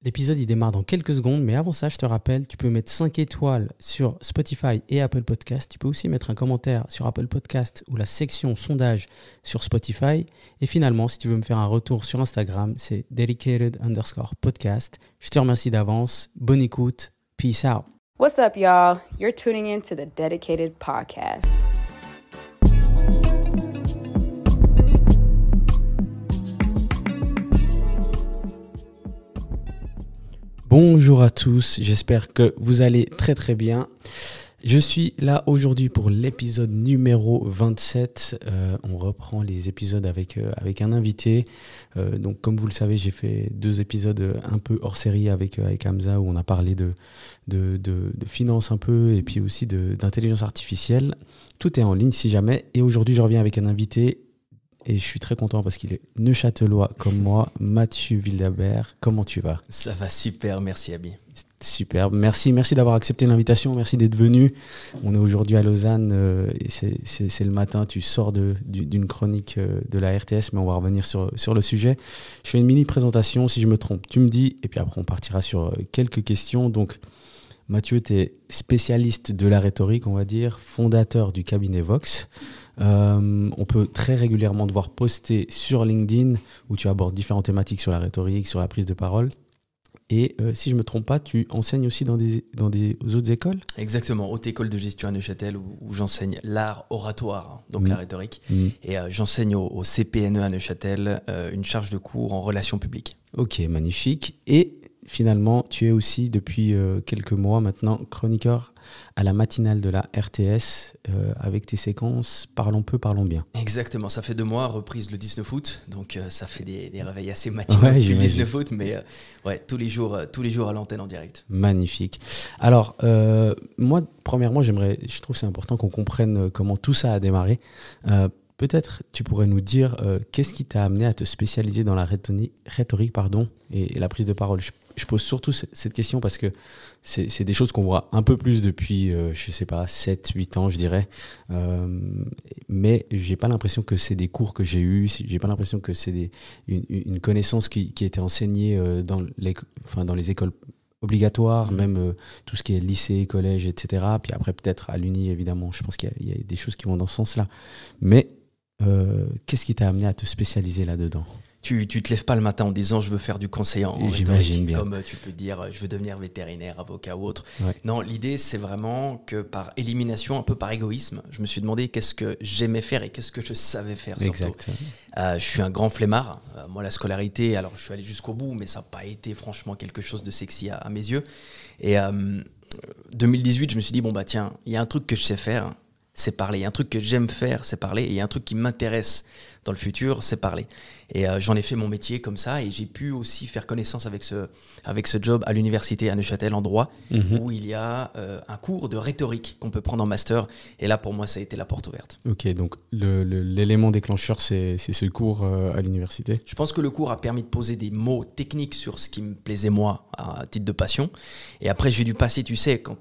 L'épisode, il démarre dans quelques secondes, mais avant ça, je te rappelle, tu peux mettre 5 étoiles sur Spotify et Apple Podcast. Tu peux aussi mettre un commentaire sur Apple Podcast ou la section sondage sur Spotify. Et finalement, si tu veux me faire un retour sur Instagram, c'est dedicated_podcast. Je te remercie d'avance. Bonne écoute. Peace out. What's up, y'all? You're tuning in to the Dedicated Podcast. Bonjour à tous, j'espère que vous allez très très bien. Je suis là aujourd'hui pour l'épisode numéro 27. On reprend les épisodes avec un invité. Donc comme vous le savez, j'ai fait 2 épisodes un peu hors série avec Hamza où on a parlé de finance un peu et puis aussi d'intelligence artificielle. Tout est en ligne si jamais. Et aujourd'hui, je reviens avec un invité. Et je suis très content parce qu'il est neuchâtelois comme moi, Mathieu Vildabert. Comment tu vas ? Ça va super, merci Abi. Superbe, merci d'avoir accepté l'invitation, merci d'être venu. On est aujourd'hui à Lausanne et c'est le matin, tu sors d'une chronique de la RTS, mais on va revenir sur le sujet. Je fais une mini présentation, si je me trompe, tu me dis, et puis après on partira sur quelques questions. Donc Mathieu, tu es spécialiste de la rhétorique, on va dire, fondateur du cabinet Vox. On peut très régulièrement te voir poster sur LinkedIn où tu abordes différentes thématiques sur la rhétorique, sur la prise de parole. Et si je ne me trompe pas, tu enseignes aussi dans des autres écoles ? Exactement, haute école de gestion à Neuchâtel où j'enseigne l'art oratoire, donc la rhétorique. Et j'enseigne au CPNE à Neuchâtel une charge de cours en relations publiques. Ok, magnifique. Et finalement, tu es aussi depuis quelques mois maintenant chroniqueur à la matinale de la RTS avec tes séquences Parlons peu, parlons bien. Exactement, ça fait 2 mois, reprise le 19 août, donc ça fait des réveils assez matinaux depuis le 19 août, mais tous les jours à l'antenne en direct. Magnifique. Alors, moi, premièrement, je trouve que c'est important qu'on comprenne comment tout ça a démarré. Peut-être tu pourrais nous dire qu'est-ce qui t'a amené à te spécialiser dans la rhétorique et la prise de parole. Je pose surtout cette question parce que c'est des choses qu'on voit un peu plus depuis, 7-8 ans, je dirais. Mais j'ai pas l'impression que c'est des cours que j'ai eus, j'ai pas l'impression que c'est une connaissance qui a été enseignée dans les écoles obligatoires, même tout ce qui est lycée, collège, etc. Puis après, peut-être à l'Uni, évidemment, je pense qu'il y a des choses qui vont dans ce sens-là. Mais qu'est-ce qui t'a amené à te spécialiser là-dedans ? Tu te lèves pas le matin en disant je veux faire du conseil en J'imagine rhétorique, bien. comme tu peux dire je veux devenir vétérinaire, avocat ou autre. Ouais. Non, l'idée c'est vraiment que par élimination, un peu par égoïsme, je me suis demandé qu'est-ce que j'aimais faire et qu'est-ce que je savais faire surtout. Exact. Je suis un grand flemmard. Moi la scolarité, alors je suis allé jusqu'au bout, mais ça n'a pas été franchement quelque chose de sexy à mes yeux. Et 2018, je me suis dit tiens, il y a un truc que je sais faire, c'est parler. Il y a un truc que j'aime faire, c'est parler. Et il y a un truc qui m'intéresse dans le futur, c'est parler. Et j'en ai fait mon métier comme ça. Et j'ai pu aussi faire connaissance avec ce job à l'université à Neuchâtel en droit, où il y a un cours de rhétorique qu'on peut prendre en master. Et là, pour moi, ça a été la porte ouverte. Ok, donc l'élément déclencheur, c'est ce cours à l'université. Je pense que le cours a permis de poser des mots techniques sur ce qui me plaisait moi, à titre de passion. Et après, j'ai dû passer, tu sais, moi,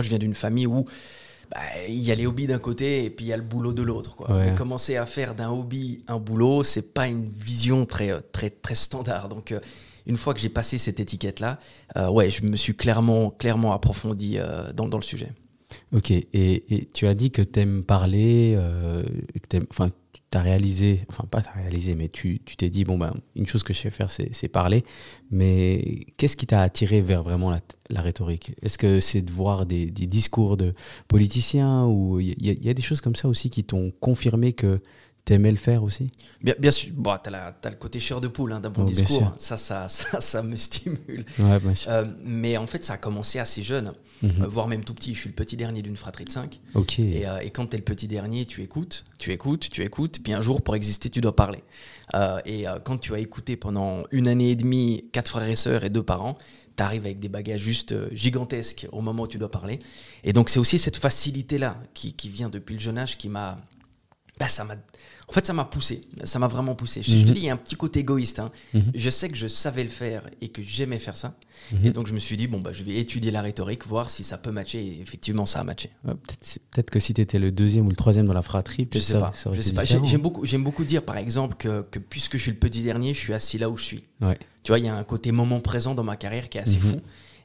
je viens d'une famille où il y a les hobbies d'un côté et puis il y a le boulot de l'autre, quoi. Ouais. Mais commencer à faire d'un hobby un boulot, c'est pas une vision très standard. Donc une fois que j'ai passé cette étiquette-là, je me suis clairement approfondi dans le sujet. Ok, et tu as dit que tu aimes parler, tu as réalisé, mais tu t'es dit, une chose que je sais faire, c'est parler. Mais qu'est-ce qui t'a attiré vers vraiment la rhétorique ? Est-ce que c'est de voir des discours de politiciens ou il y a des choses comme ça aussi qui t'ont confirmé que t'aimais le faire aussi ? Bien sûr, t'as le côté chair de poule d'un bon discours. Ça me stimule. Ouais, bien sûr. Mais en fait, ça a commencé assez jeune, voire même tout petit. Je suis le petit dernier d'une fratrie de 5. Ok. Et quand t'es le petit dernier, tu écoutes. Puis un jour, pour exister, tu dois parler. Quand tu as écouté pendant 1 année et demie 4 frères et sœurs et 2 parents, t'arrives avec des bagages juste gigantesques au moment où tu dois parler. Et donc, c'est aussi cette facilité-là qui vient depuis le jeune âge qui m'a En fait, ça m'a poussé. Ça m'a vraiment poussé. Je te dis, il y a un petit côté égoïste. Hein. Je sais que je savais le faire et que j'aimais faire ça. Et donc, je me suis dit, je vais étudier la rhétorique, voir si ça peut matcher. Et effectivement, ça a matché. Peut-être que si tu étais le 2e ou le 3e dans la fratrie, je sais pas. Je sais pas. J'aime beaucoup dire, par exemple, que puisque je suis le petit dernier, je suis assis là où je suis. Ouais. Tu vois, il y a un côté moment présent dans ma carrière qui est assez fou.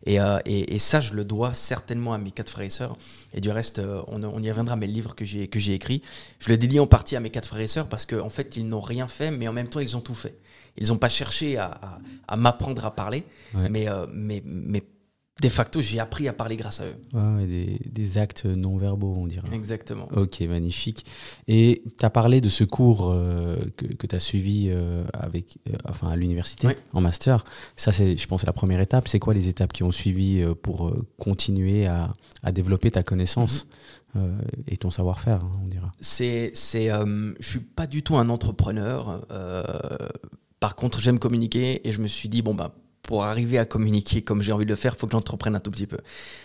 Et ça, je le dois certainement à mes 4 frères et sœurs. Et du reste, on y reviendra, mais le livre que j'ai écrit, je le dédie en partie à mes 4 frères et sœurs parce qu'en fait, ils n'ont rien fait, mais en même temps, ils ont tout fait. Ils n'ont pas cherché à m'apprendre à parler, mais de facto, j'ai appris à parler grâce à eux. Ouais, des actes non-verbaux, on dirait. Exactement. Ok, magnifique. Et tu as parlé de ce cours que tu as suivi à l'université, en master. Ça, c'est, je pense, la première étape. C'est quoi les étapes qui ont suivi pour continuer à développer ta connaissance et ton savoir-faire, on dira? Je suis pas du tout un entrepreneur. Par contre, j'aime communiquer et je me suis dit, pour arriver à communiquer comme j'ai envie de le faire, il faut que j'entreprenne un tout petit peu.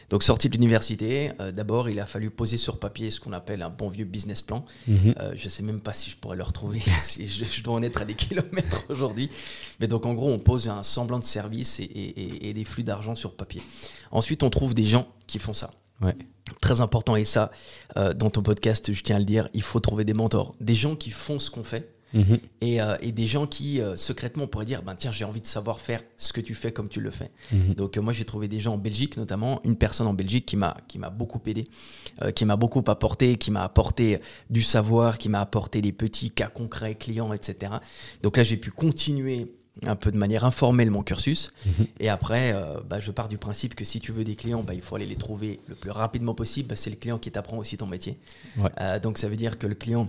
Donc, sorti de l'université, d'abord, il a fallu poser sur papier ce qu'on appelle un bon vieux business plan. Je ne sais même pas si je pourrais le retrouver, si je dois en être à des kilomètres aujourd'hui. Mais donc, en gros, on pose un semblant de service et des flux d'argent sur papier. Ensuite, on trouve des gens qui font ça. Ouais. Très important, et ça, dans ton podcast, je tiens à le dire, il faut trouver des mentors, des gens qui font ce qu'on fait. Et des gens qui secrètement pourraient dire tiens, j'ai envie de savoir faire ce que tu fais comme tu le fais. Donc moi j'ai trouvé des gens en Belgique, notamment une personne en Belgique qui m'a beaucoup aidé, qui m'a beaucoup apporté, qui m'a apporté du savoir, qui m'a apporté des petits cas concrets, clients, etc. Donc là j'ai pu continuer un peu de manière informelle mon cursus. Et après je pars du principe que si tu veux des clients, il faut aller les trouver le plus rapidement possible. C'est le client qui t'apprend aussi ton métier. Donc ça veut dire que le client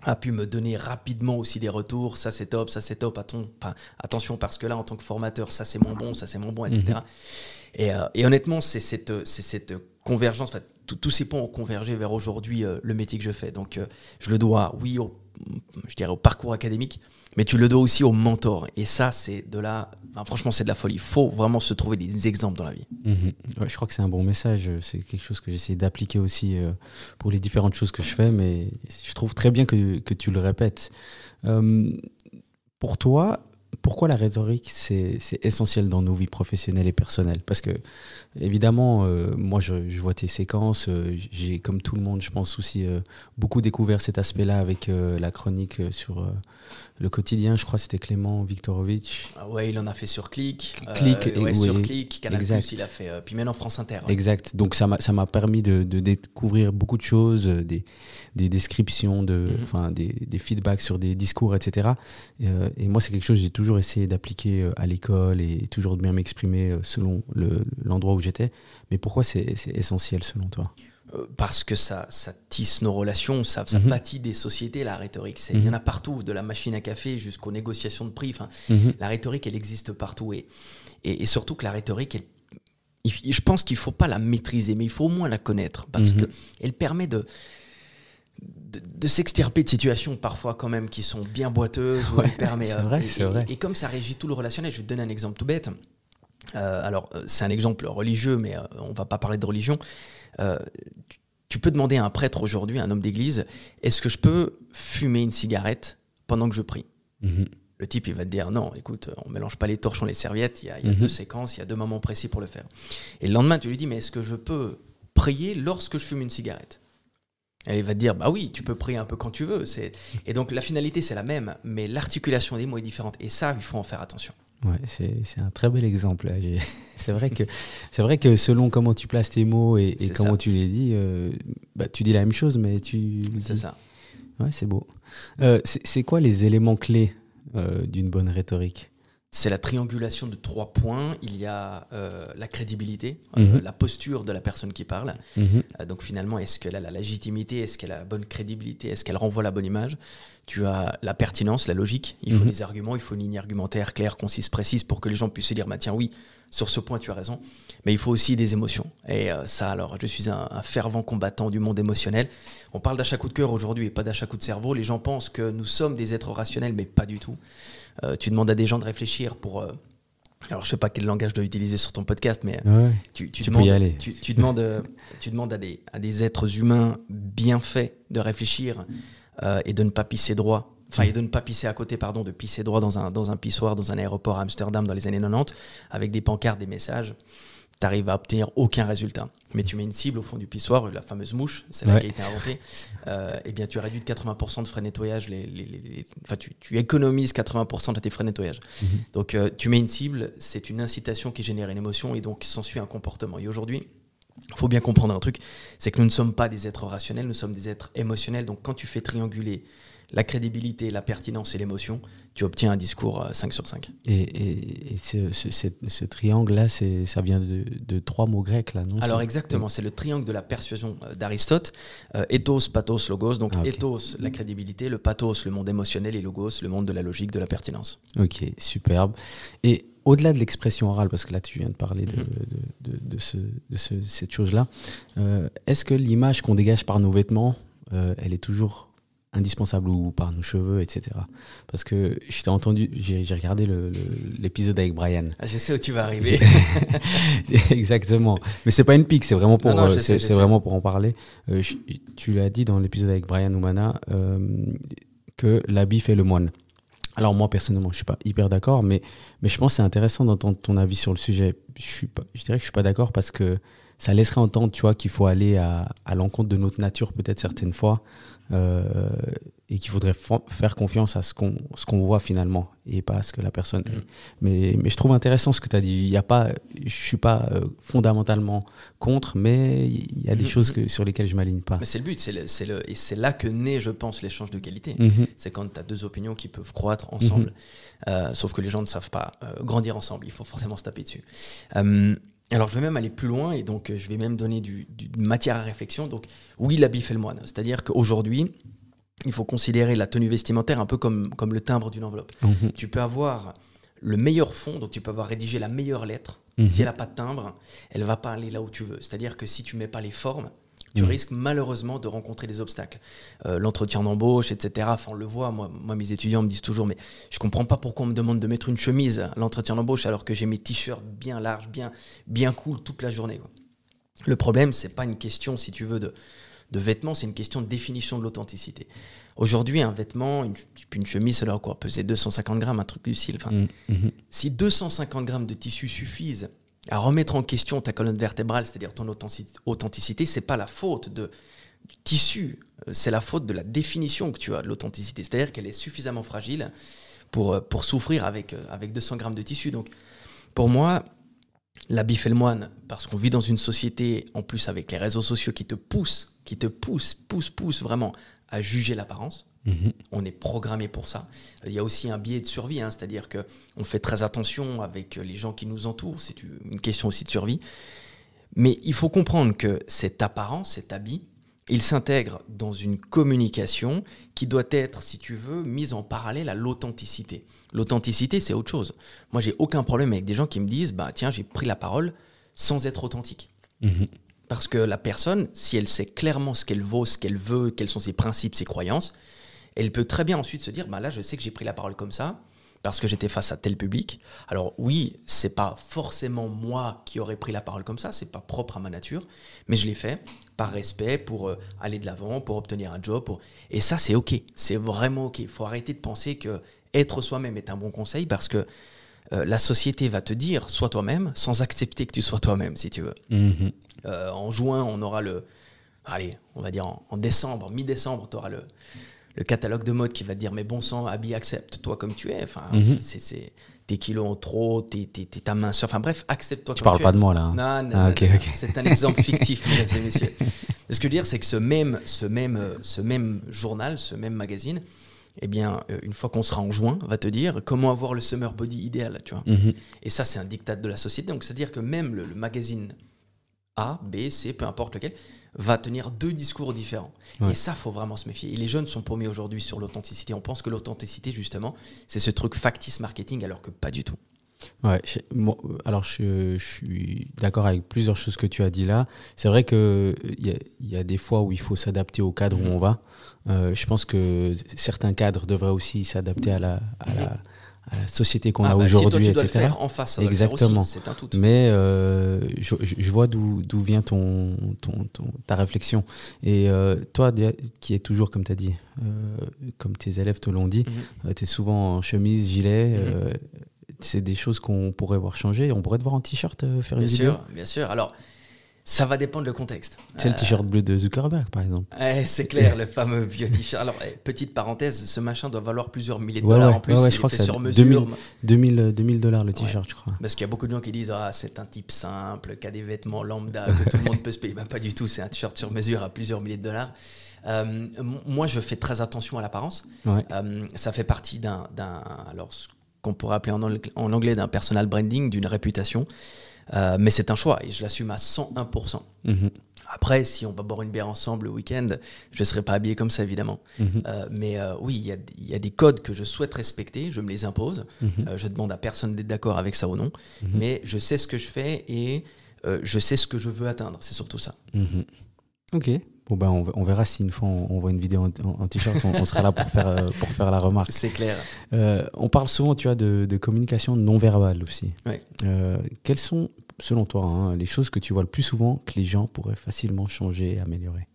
a pu me donner rapidement aussi des retours, ça c'est top, attention parce que là en tant que formateur, ça c'est moins bon, etc. Et honnêtement, c'est cette convergence, tous ces ponts ont convergé vers aujourd'hui le métier que je fais. Donc je le dois, oui, au parcours académique, mais tu le dois aussi au mentor. Et ça, c'est de la... franchement, c'est de la folie. Il faut vraiment se trouver des exemples dans la vie. Ouais, je crois que c'est un bon message. C'est quelque chose que j'essaie d'appliquer aussi pour les différentes choses que je fais, mais je trouve très bien que tu le répètes. Pour toi, pourquoi la rhétorique, c'est essentiel dans nos vies professionnelles et personnelles? Parce que, évidemment, moi, je vois tes séquences. J'ai, comme tout le monde, je pense aussi, beaucoup découvert cet aspect-là avec la chronique sur le quotidien. Je crois que c'était Clément Viktorovitch. Ah ouais, il en a fait sur Click. Sur Click, Canal+, il a fait, puis maintenant France Inter. Ouais. Exact. Donc, ça m'a permis de découvrir beaucoup de choses, des descriptions, des feedbacks sur des discours, etc. Et moi, c'est quelque chose que j'ai toujours essayé d'appliquer à l'école et toujours de bien m'exprimer selon l'endroit où j'étais. Mais pourquoi c'est essentiel selon toi? Parce que ça tisse nos relations, ça bâtit des sociétés, la rhétorique. Il y en a partout, de la machine à café jusqu'aux négociations de prix. La rhétorique, elle existe partout. Et surtout que la rhétorique, je pense qu'il ne faut pas la maîtriser, mais il faut au moins la connaître. Parce qu'elle permet de s'extirper de situations parfois quand même qui sont bien boiteuses. C'est vrai. Et comme ça régit tout le relationnel, je vais te donner un exemple tout bête. Alors, c'est un exemple religieux, mais on ne va pas parler de religion. Tu peux demander à un prêtre aujourd'hui, un homme d'église, est-ce que je peux fumer une cigarette pendant que je prie? Le type, il va te dire non, écoute, on ne mélange pas les torchons, les serviettes, il y a 2 séquences, il y a 2 moments précis pour le faire. Et le lendemain, tu lui dis, mais est-ce que je peux prier lorsque je fume une cigarette? Et il va te dire, bah oui, tu peux prier un peu quand tu veux. Et donc la finalité, c'est la même, mais l'articulation des mots est différente. Et ça, il faut en faire attention. Ouais, c'est un très bel exemple. C'est vrai que selon comment tu places tes mots et comment tu les dis, tu dis la même chose, mais c'est ça. Ouais, c'est beau. C'est quoi les éléments clés d'une bonne rhétorique? C'est la triangulation de 3 points. Il y a la crédibilité, la posture de la personne qui parle. Donc finalement, est-ce qu'elle a la légitimité? Est-ce qu'elle a la bonne crédibilité? Est-ce qu'elle renvoie la bonne image? Tu as la pertinence, la logique. Il faut des arguments, il faut une ligne argumentaire claire, concise, précise pour que les gens puissent se dire tiens, oui, sur ce point, tu as raison. Mais il faut aussi des émotions. Et ça, alors, je suis un fervent combattant du monde émotionnel. On parle d'achat coup de cœur aujourd'hui et pas d'achat coup de cerveau. Les gens pensent que nous sommes des êtres rationnels, mais pas du tout. Tu demandes à des gens de réfléchir pour... alors, je ne sais pas quel langage je dois utiliser sur ton podcast, mais tu demandes, peux y aller. Tu demandes à des êtres humains bien faits de réfléchir et de ne pas pisser droit. Enfin, et de ne pas pisser à côté, pardon, de pisser droit dans un pissoir, dans un aéroport à Amsterdam dans les années 90, avec des pancartes, des messages, tu arrives à obtenir aucun résultat. Mais tu mets une cible au fond du pissoir, la fameuse mouche, c'est là qui a été inventée, eh bien tu réduis de 80% de frais de nettoyage, enfin, tu économises 80% de tes frais de nettoyage. Donc tu mets une cible, c'est une incitation qui génère une émotion et donc s'ensuit un comportement. Et aujourd'hui, il faut bien comprendre un truc, c'est que nous ne sommes pas des êtres rationnels, nous sommes des êtres émotionnels. Donc quand tu fais trianguler la crédibilité, la pertinence et l'émotion, tu obtiens un discours 5 sur 5. Et ce triangle-là, ça vient de 3 mots grecs, là, non? Alors exactement, c'est le triangle de la persuasion d'Aristote. Ethos, pathos, logos. Donc ethos, la crédibilité, le pathos, le monde émotionnel, et logos, le monde de la logique, de la pertinence. Ok, superbe. Et au-delà de l'expression orale, parce que là tu viens de parler de cette chose-là, est-ce que l'image qu'on dégage par nos vêtements, elle est toujours indispensable, ou par nos cheveux, etc. Parce que je t'ai entendu, j'ai regardé l'épisode avec Brian. Ah, je sais où tu vas arriver. Exactement. Mais c'est pas une pique, c'est vraiment pour, vraiment pour en parler. Tu l'as dit dans l'épisode avec Brian Oumana, que l'habit fait le moine. Alors moi personnellement je suis pas hyper d'accord, mais je pense que c'est intéressant d'entendre ton avis sur le sujet. Je dirais que je suis pas d'accord parce que ça laisserait entendre, tu vois, qu'il faut aller à l'encontre de notre nature peut-être certaines fois, et qu'il faudrait faire confiance à ce qu'on voit finalement et pas à ce que la personne est. Mais je trouve intéressant ce que tu as dit. Je suis pas fondamentalement contre, mais il y a des choses sur lesquelles je m'aligne pas. Mais c'est le but, et c'est là que naît, je pense, l'échange de qualité. C'est quand tu as 2 opinions qui peuvent croître ensemble, sauf que les gens ne savent pas grandir ensemble, il faut forcément se taper dessus. Alors je vais même aller plus loin, et donc je vais même donner du matière à réflexion. Donc oui, l'habit fait le moine, c'est-à-dire qu'aujourd'hui, il faut considérer la tenue vestimentaire un peu comme le timbre d'une enveloppe. Tu peux avoir le meilleur fond, donc tu peux avoir rédigé la meilleure lettre. Si elle n'a pas de timbre, elle ne va pas aller là où tu veux. C'est-à-dire que si tu ne mets pas les formes, tu risques malheureusement de rencontrer des obstacles. L'entretien d'embauche, etc. Enfin, on le voit, moi, mes étudiants me disent toujours, mais je ne comprends pas pourquoi on me demande de mettre une chemise à l'entretien d'embauche alors que j'ai mes t-shirts bien larges, bien cool toute la journée, quoi. Le problème, ce n'est pas une question, si tu veux, de vêtements, c'est une question de définition de l'authenticité. Aujourd'hui, un vêtement, une chemise, ça doit quoi, peser 250 grammes, un truc du style. Enfin, si 250 grammes de tissu suffisent à remettre en question ta colonne vertébrale, c'est-à-dire ton authenticité, c'est pas la faute du tissu, c'est la faute de la définition que tu as de l'authenticité. C'est-à-dire qu'elle est suffisamment fragile pour souffrir avec 200 grammes de tissu. Donc, pour moi, l'habit fait le moine, parce qu'on vit dans une société, en plus avec les réseaux sociaux qui te poussent vraiment à juger l'apparence. On est programmé pour ça. Il y a aussi un biais de survie, c'est-à-dire qu'on fait très attention avec les gens qui nous entourent, c'est une question aussi de survie. Mais il faut comprendre que cette apparence, cet habit, il s'intègre dans une communication qui doit être, si tu veux, mise en parallèle à l'authenticité. L'authenticité, c'est autre chose. Moi, j'ai aucun problème avec des gens qui me disent « tiens, j'ai pris la parole sans être authentique ». Parce que la personne, si elle sait clairement ce qu'elle vaut, ce qu'elle veut, quels sont ses principes, ses croyances, elle peut très bien ensuite se dire là, je sais que j'ai pris la parole comme ça parce que j'étais face à tel public. Alors oui, c'est pas forcément moi qui aurais pris la parole comme ça, c'est pas propre à ma nature, mais je l'ai fait par respect pour aller de l'avant, pour obtenir un job. Et ça, c'est OK, c'est vraiment OK. Il faut arrêter de penser que être soi-même est un bon conseil, parce que la société va te dire sois toi-même sans accepter que tu sois toi-même, si tu veux. En juin, on aura on va dire en décembre, mi-décembre, tu auras le catalogue de mode qui va te dire mais bon sang, habille, accepte-toi comme tu es. Enfin, c'est tes kilos en trop, ta minceur, enfin bref, accepte-toi comme tu es. Tu parles pas de moi là. Hein. Non, okay. C'est un exemple fictif, mesdames et messieurs. Ce que je veux dire, c'est que ce même journal, ce même magazine, eh bien, une fois qu'on sera en juin, va te dire comment avoir le summer body idéal, tu vois. Et ça, c'est un diktat de la société. Donc, c'est-à-dire que même le magazine A, B, C, peu importe lequel, va tenir 2 discours différents. Et ça, faut vraiment se méfier. Et les jeunes sont paumés aujourd'hui sur l'authenticité. On pense que l'authenticité, justement, c'est ce truc factice marketing, alors que pas du tout. Ouais, alors je suis d'accord avec plusieurs choses que tu as dit là. C'est vrai qu'il y a des fois où il faut s'adapter au cadre où on va. Je pense que certains cadres devraient aussi s'adapter à la société qu'on a Si toi, aujourd'hui, tu dois etc. le faire en face, ça va le faire Exactement. aussi, c'est un tout. Mais je vois d'où vient ta réflexion. Et toi, qui est toujours, comme tu as dit, comme tes élèves te l'ont dit, tu es souvent en chemise, gilet. C'est des choses qu'on pourrait voir changer. On pourrait te voir en t-shirt faire une vidéo. Bien sûr. Alors, ça va dépendre du contexte. C'est le t-shirt bleu de Zuckerberg, par exemple. C'est clair, le fameux vieux t-shirt. Alors, petite parenthèse, ce machin doit valoir plusieurs milliers de dollars en plus. Je crois que c'est sur mesure. $2000 le t-shirt, je crois. Parce qu'il y a beaucoup de gens qui disent c'est un type simple, qui a des vêtements lambda, que tout le monde peut se payer. Ben, pas du tout, c'est un t-shirt sur mesure à plusieurs milliers de dollars. Moi, je fais très attention à l'apparence. Ouais. Ça fait partie alors, ce qu'on pourrait appeler en anglais d'un personal branding, d'une réputation. Mais c'est un choix et je l'assume à 101%. Après, si on va boire une bière ensemble le week-end, je ne serai pas habillé comme ça, évidemment. Mais oui, il y a des codes que je souhaite respecter, je me les impose. Je demande à personne d'être d'accord avec ça ou non. Mais je sais ce que je fais et je sais ce que je veux atteindre. C'est surtout ça. Ok. Bon, ben, on verra si une fois on voit une vidéo en t-shirt, on sera là pour faire la remarque. C'est clair. On parle souvent, tu vois, de communication non verbale aussi. Ouais. Quelles sont, selon toi, les choses que tu vois le plus souvent que les gens pourraient facilement changer et améliorer?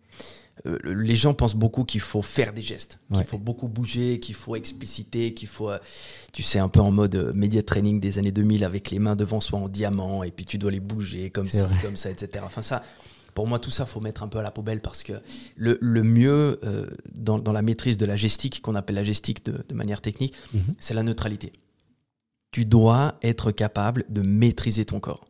Les gens pensent beaucoup qu'il faut faire des gestes, qu'il Ouais. faut beaucoup bouger, qu'il faut expliciter, qu'il faut, tu sais, un peu en mode média training des années 2000 avec les mains devant soi en diamant et puis tu dois les bouger comme ci, comme ça, etc. Enfin ça, pour moi, tout ça, faut mettre un peu à la poubelle parce que le mieux dans la maîtrise de la gestique, qu'on appelle la gestique de manière technique, c'est la neutralité. Tu dois être capable de maîtriser ton corps.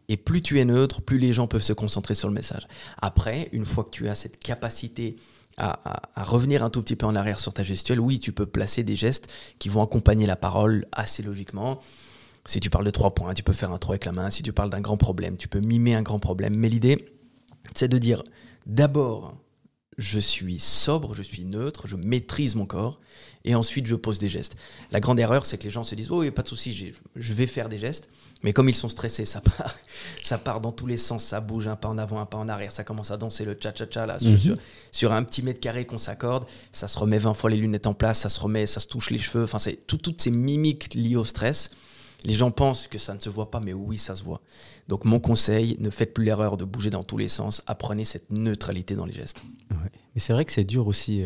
Et plus tu es neutre, plus les gens peuvent se concentrer sur le message. Après, une fois que tu as cette capacité à revenir un tout petit peu en arrière sur ta gestuelle, oui, tu peux placer des gestes qui vont accompagner la parole assez logiquement. Si tu parles de 3 points, tu peux faire un 3 avec la main. Si tu parles d'un grand problème, tu peux mimer un grand problème. Mais l'idée, c'est de dire d'abord, je suis sobre, je suis neutre, je maîtrise mon corps et ensuite je pose des gestes. La grande erreur, c'est que les gens se disent « Oh, il n'y a pas de souci, je vais faire des gestes ». Mais comme ils sont stressés, ça part dans tous les sens, ça bouge un pas en avant, un pas en arrière, ça commence à danser le cha-cha-cha là, sur un petit mètre carré qu'on s'accorde, ça se remet 20 fois les lunettes en place, ça se touche les cheveux, enfin c'est toutes ces mimiques liées au stress. Les gens pensent que ça ne se voit pas, mais oui, ça se voit. Donc mon conseil, ne faites plus l'erreur de bouger dans tous les sens, apprenez cette neutralité dans les gestes. Ouais. Mais c'est vrai que c'est dur aussi,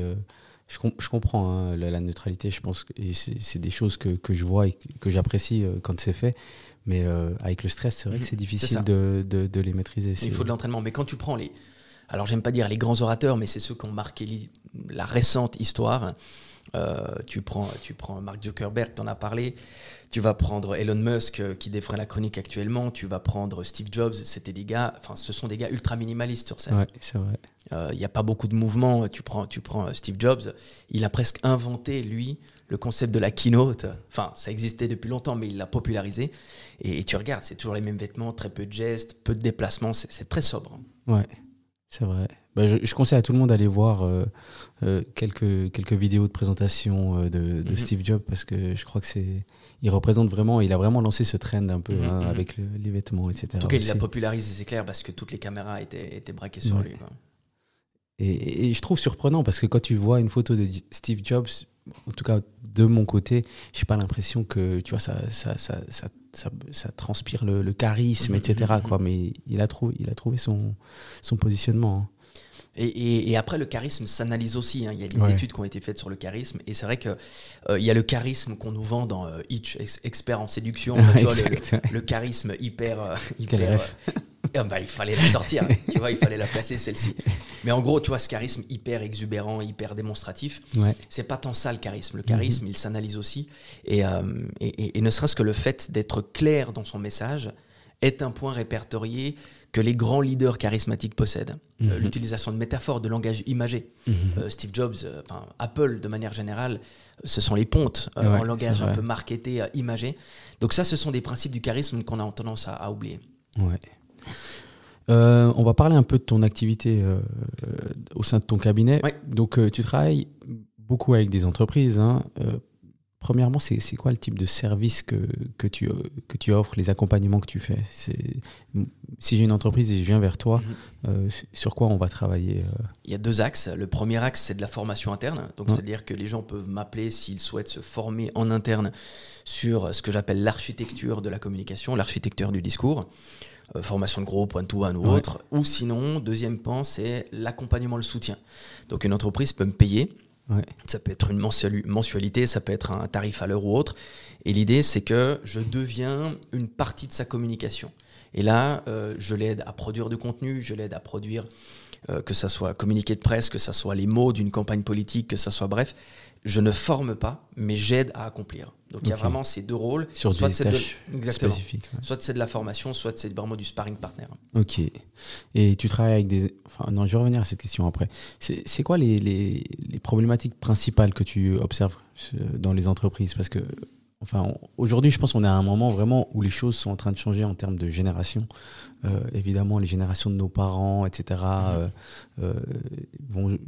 je comprends la neutralité, je pense que c'est des choses que je vois et que j'apprécie quand c'est fait. Mais avec le stress, c'est vrai que c'est difficile de les maîtriser. Il faut de l'entraînement. Mais quand tu prends alors j'aime pas dire les grands orateurs, mais c'est ceux qui ont marqué la récente histoire. Tu prends Mark Zuckerberg, t'en as parlé. Tu vas prendre Elon Musk qui défraie la chronique actuellement. Tu vas prendre Steve Jobs. Ce sont des gars ultra minimalistes sur scène. Ouais, c'est vrai. Il n'y a pas beaucoup de mouvements. Tu prends Steve Jobs. Il a presque inventé, lui, le concept de la keynote. Enfin, ça existait depuis longtemps, mais il l'a popularisé. Et tu regardes, c'est toujours les mêmes vêtements, très peu de gestes, peu de déplacements. C'est très sobre. Ouais, c'est vrai. Bah, je conseille à tout le monde d'aller voir quelques vidéos de présentation de Steve Jobs parce que je crois que il représente vraiment, il a vraiment lancé ce trend un peu avec les vêtements, etc. En tout cas, il l'a popularisé, c'est clair, parce que toutes les caméras étaient braquées sur lui. Quoi. Et je trouve surprenant parce que quand tu vois une photo de Steve Jobs, en tout cas de mon côté, j'ai pas l'impression que tu vois ça transpire le charisme, etc. Quoi, mais il a trouvé son positionnement. Hein. Et après, le charisme s'analyse aussi. Hein. Il y a des études qui ont été faites sur le charisme. Et c'est vrai qu'il y a le charisme qu'on nous vend dans Hitch, expert en séduction. Tu vois, le charisme hyper il fallait la sortir. Tu vois, il fallait la placer, celle-ci. Mais en gros, tu vois, ce charisme hyper exubérant, hyper démonstratif, c'est pas tant ça le charisme. Le charisme, il s'analyse aussi. Et ne serait-ce que le fait d'être clair dans son message est un point répertorié que les grands leaders charismatiques possèdent. L'utilisation de métaphores, de langage imagé. Steve Jobs, Apple de manière générale, ce sont les pontes en langage un peu marketé, imagé. Donc ça, ce sont des principes du charisme qu'on a tendance à oublier. Ouais. On va parler un peu de ton activité au sein de ton cabinet. Ouais. Donc tu travailles beaucoup avec des entreprises, hein, premièrement, c'est quoi le type de service que tu offres, les accompagnements que tu fais? Si j'ai une entreprise et je viens vers toi, sur quoi on va travailler? Il y a 2 axes. Le premier axe, c'est de la formation interne. Donc, c'est-à-dire que les gens peuvent m'appeler s'ils souhaitent se former en interne sur ce que j'appelle l'architecture de la communication, l'architecture du discours. Formation de groupe, one-to-one ou autre. Ou sinon, deuxième pan, c'est l'accompagnement, le soutien. Donc, une entreprise peut me payer. Ouais. Ça peut être une mensualité, ça peut être un tarif à l'heure ou autre. Et l'idée, c'est que je deviens une partie de sa communication. Et là, je l'aide à produire du contenu, je l'aide à produire, que ça soit communiqué de presse, que ça soit les mots d'une campagne politique, que ça soit bref. Je ne forme pas, mais j'aide à accomplir. Donc il y a vraiment ces 2 rôles. Sur soit des tâches spécifiques. Ouais. Soit c'est de la formation, soit c'est vraiment du sparring partner. Ok. Et tu travailles avec des... Enfin, non, je vais revenir à cette question après. C'est quoi les problématiques principales que tu observes dans les entreprises? Parce que aujourd'hui, je pense qu'on est à un moment vraiment où les choses sont en train de changer en termes de génération. Évidemment, les générations de nos parents, etc.,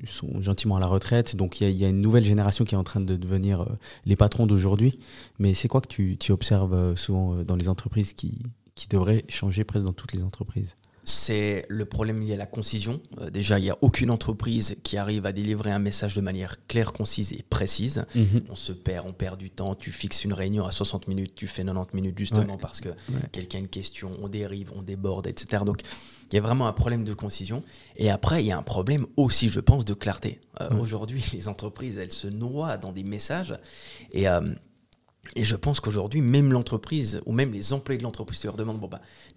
sont gentiment à la retraite. Donc, il y a une nouvelle génération qui est en train de devenir les patrons d'aujourd'hui. Mais c'est quoi que tu observes souvent dans les entreprises qui devraient changer presque dans toutes les entreprises? C'est le problème lié à la concision. Déjà, il n'y a aucune entreprise qui arrive à délivrer un message de manière claire, concise et précise. On perd du temps. Tu fixes une réunion à 60 minutes, tu fais 90 minutes justement parce que quelqu'un a une question, on dérive, on déborde, etc. Donc, il y a vraiment un problème de concision. Et après, il y a un problème aussi, je pense, de clarté. Aujourd'hui, les entreprises, elles se noient dans des messages et je pense qu'aujourd'hui, même l'entreprise ou même les employés de l'entreprise, tu leur demandes,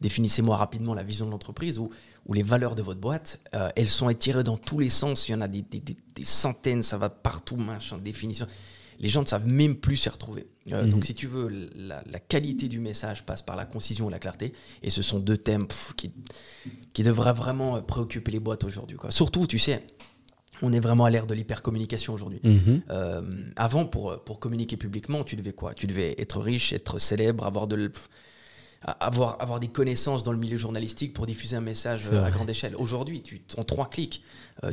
définissez-moi rapidement la vision de l'entreprise ou les valeurs de votre boîte. Elles sont étirées dans tous les sens. Il y en a des centaines, ça va partout, définition. Les gens ne savent même plus s'y retrouver. Donc, si tu veux, la qualité du message passe par la concision et la clarté. Et ce sont 2 thèmes qui devraient vraiment préoccuper les boîtes aujourd'hui, quoi. Surtout, tu sais, on est vraiment à l'ère de l'hypercommunication aujourd'hui. Avant, pour communiquer publiquement, tu devais quoi? Tu devais être riche, être célèbre, avoir des connaissances dans le milieu journalistique pour diffuser un message à grande échelle. Aujourd'hui, en 3 clics,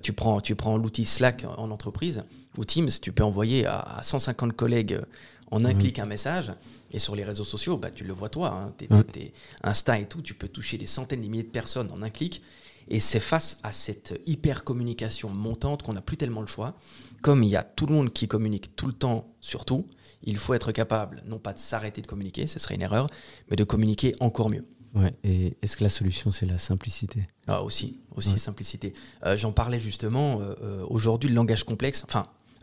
tu prends l'outil Slack en entreprise ou Teams, tu peux envoyer à 150 collègues en un clic un message. Et sur les réseaux sociaux, tu le vois toi, t'es Insta et tout, tu peux toucher des centaines, des milliers de personnes en un clic. Et c'est face à cette hyper-communication montante qu'on n'a plus tellement le choix. Comme il y a tout le monde qui communique tout le temps sur tout, il faut être capable, non pas de s'arrêter de communiquer, ce serait une erreur, mais de communiquer encore mieux. Ouais, et est-ce que la solution, c'est la simplicité? Aussi simplicité. J'en parlais justement, aujourd'hui, le langage complexe,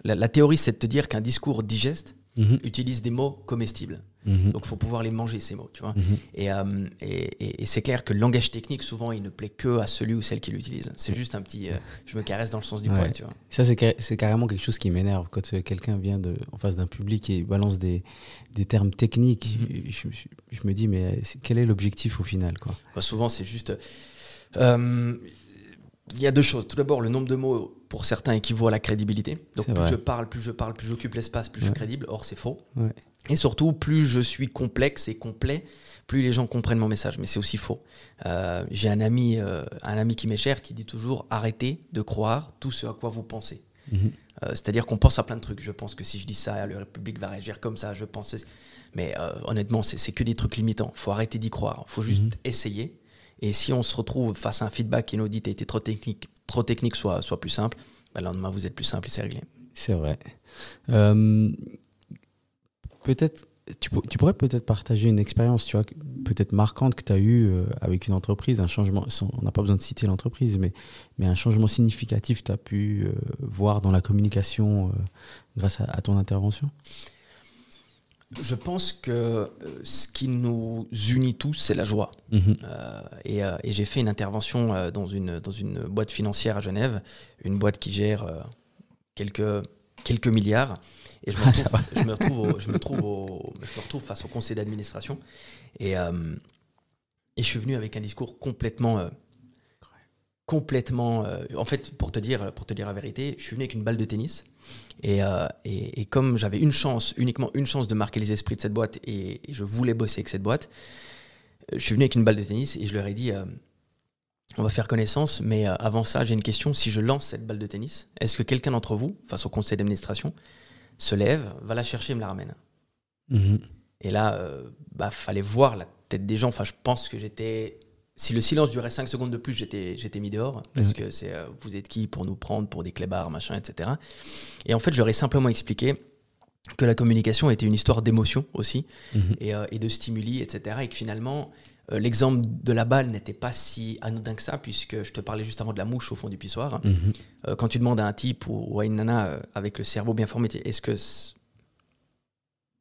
la théorie, c'est de te dire qu'un discours digeste utilise des mots comestibles. Donc, il faut pouvoir les manger, ces mots, tu vois. Et c'est clair que le langage technique, souvent, il ne plaît que à celui ou celle qui l'utilise. C'est juste un petit je me caresse dans le sens du poil, tu vois. Ça, c'est carrément quelque chose qui m'énerve quand quelqu'un vient en face d'un public et balance des termes techniques. Je me dis, mais quel est l'objectif au final, quoi? Souvent, c'est juste... il y a 2 choses. Tout d'abord, le nombre de mots, pour certains, équivaut à la crédibilité. Donc, plus je parle, plus j'occupe l'espace, plus je suis crédible. Or, c'est faux. Et surtout, plus je suis complexe et complet, plus les gens comprennent mon message. Mais c'est aussi faux. J'ai un ami qui m'est cher qui dit toujours « Arrêtez de croire tout ce à quoi vous pensez ». C'est-à-dire qu'on pense à plein de trucs. Je pense que si je dis ça, le public va réagir comme ça. Je pense... Mais honnêtement, c'est que des trucs limitants. Il faut arrêter d'y croire. Il faut juste essayer. Et si on se retrouve face à un feedback qui nous dit t'as été trop technique, soit plus simple, le lendemain vous êtes plus simple et c'est réglé. C'est vrai. Peut-être, tu pourrais peut-être partager une expérience, tu vois, peut-être marquante que tu as eue avec une entreprise, un changement, on n'a pas besoin de citer l'entreprise, mais un changement significatif que tu as pu voir dans la communication grâce à ton intervention. Je pense que ce qui nous unit tous, c'est la joie. Et j'ai fait une intervention dans une boîte financière à Genève, une boîte qui gère quelques milliards. Et je me retrouve face au conseil d'administration. Et je suis venu avec un discours complètement en fait, pour te dire la vérité, je suis venu avec une balle de tennis et comme j'avais uniquement une chance de marquer les esprits de cette boîte et je voulais bosser avec cette boîte, je suis venu avec une balle de tennis et je leur ai dit on va faire connaissance, mais avant ça, j'ai une question. Si je lance cette balle de tennis, est-ce que quelqu'un d'entre vous, face au conseil d'administration, se lève, va la chercher et me la ramène? Et là, fallait voir la tête des gens. Enfin, je pense que j'étais... Si le silence durait 5 secondes de plus, j'étais mis dehors. Parce que c'est vous êtes qui pour nous prendre pour des clébards, machin, etc. Et en fait, je leur ai simplement expliqué que la communication était une histoire d'émotion aussi, et de stimuli, etc. Et que finalement, l'exemple de la balle n'était pas si anodin que ça, puisque je te parlais juste avant de la mouche au fond du pissoir. Quand tu demandes à un type ou à une nana avec le cerveau bien formé, est-ce que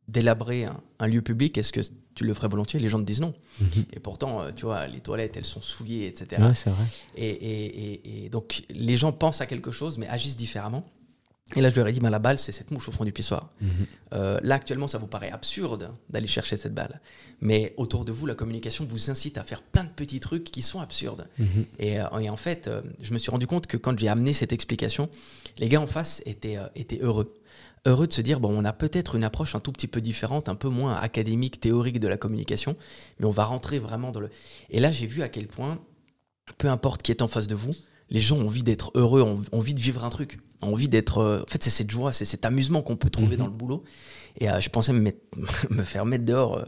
délabrer un lieu public, est-ce que tu le ferais volontiers? Les gens te disent non. Et pourtant, tu vois, les toilettes, elles sont souillées, etc. Ouais, c'est vrai. Et donc, les gens pensent à quelque chose, mais agissent différemment. Et là, je leur ai dit, la balle, c'est cette mouche au fond du pissoir. Là, actuellement, ça vous paraît absurde d'aller chercher cette balle. Mais autour de vous, la communication vous incite à faire plein de petits trucs qui sont absurdes. Et en fait, je me suis rendu compte que quand j'ai amené cette explication, les gars en face étaient heureux. Heureux de se dire, on a peut-être une approche un tout petit peu différente, un peu moins académique, théorique de la communication, mais on va rentrer vraiment dans le... Et là, j'ai vu à quel point, peu importe qui est en face de vous, les gens ont envie d'être heureux, ont envie de vivre un truc, ont envie d'être... En fait, c'est cette joie, c'est cet amusement qu'on peut trouver dans le boulot. Et je pensais me faire mettre dehors,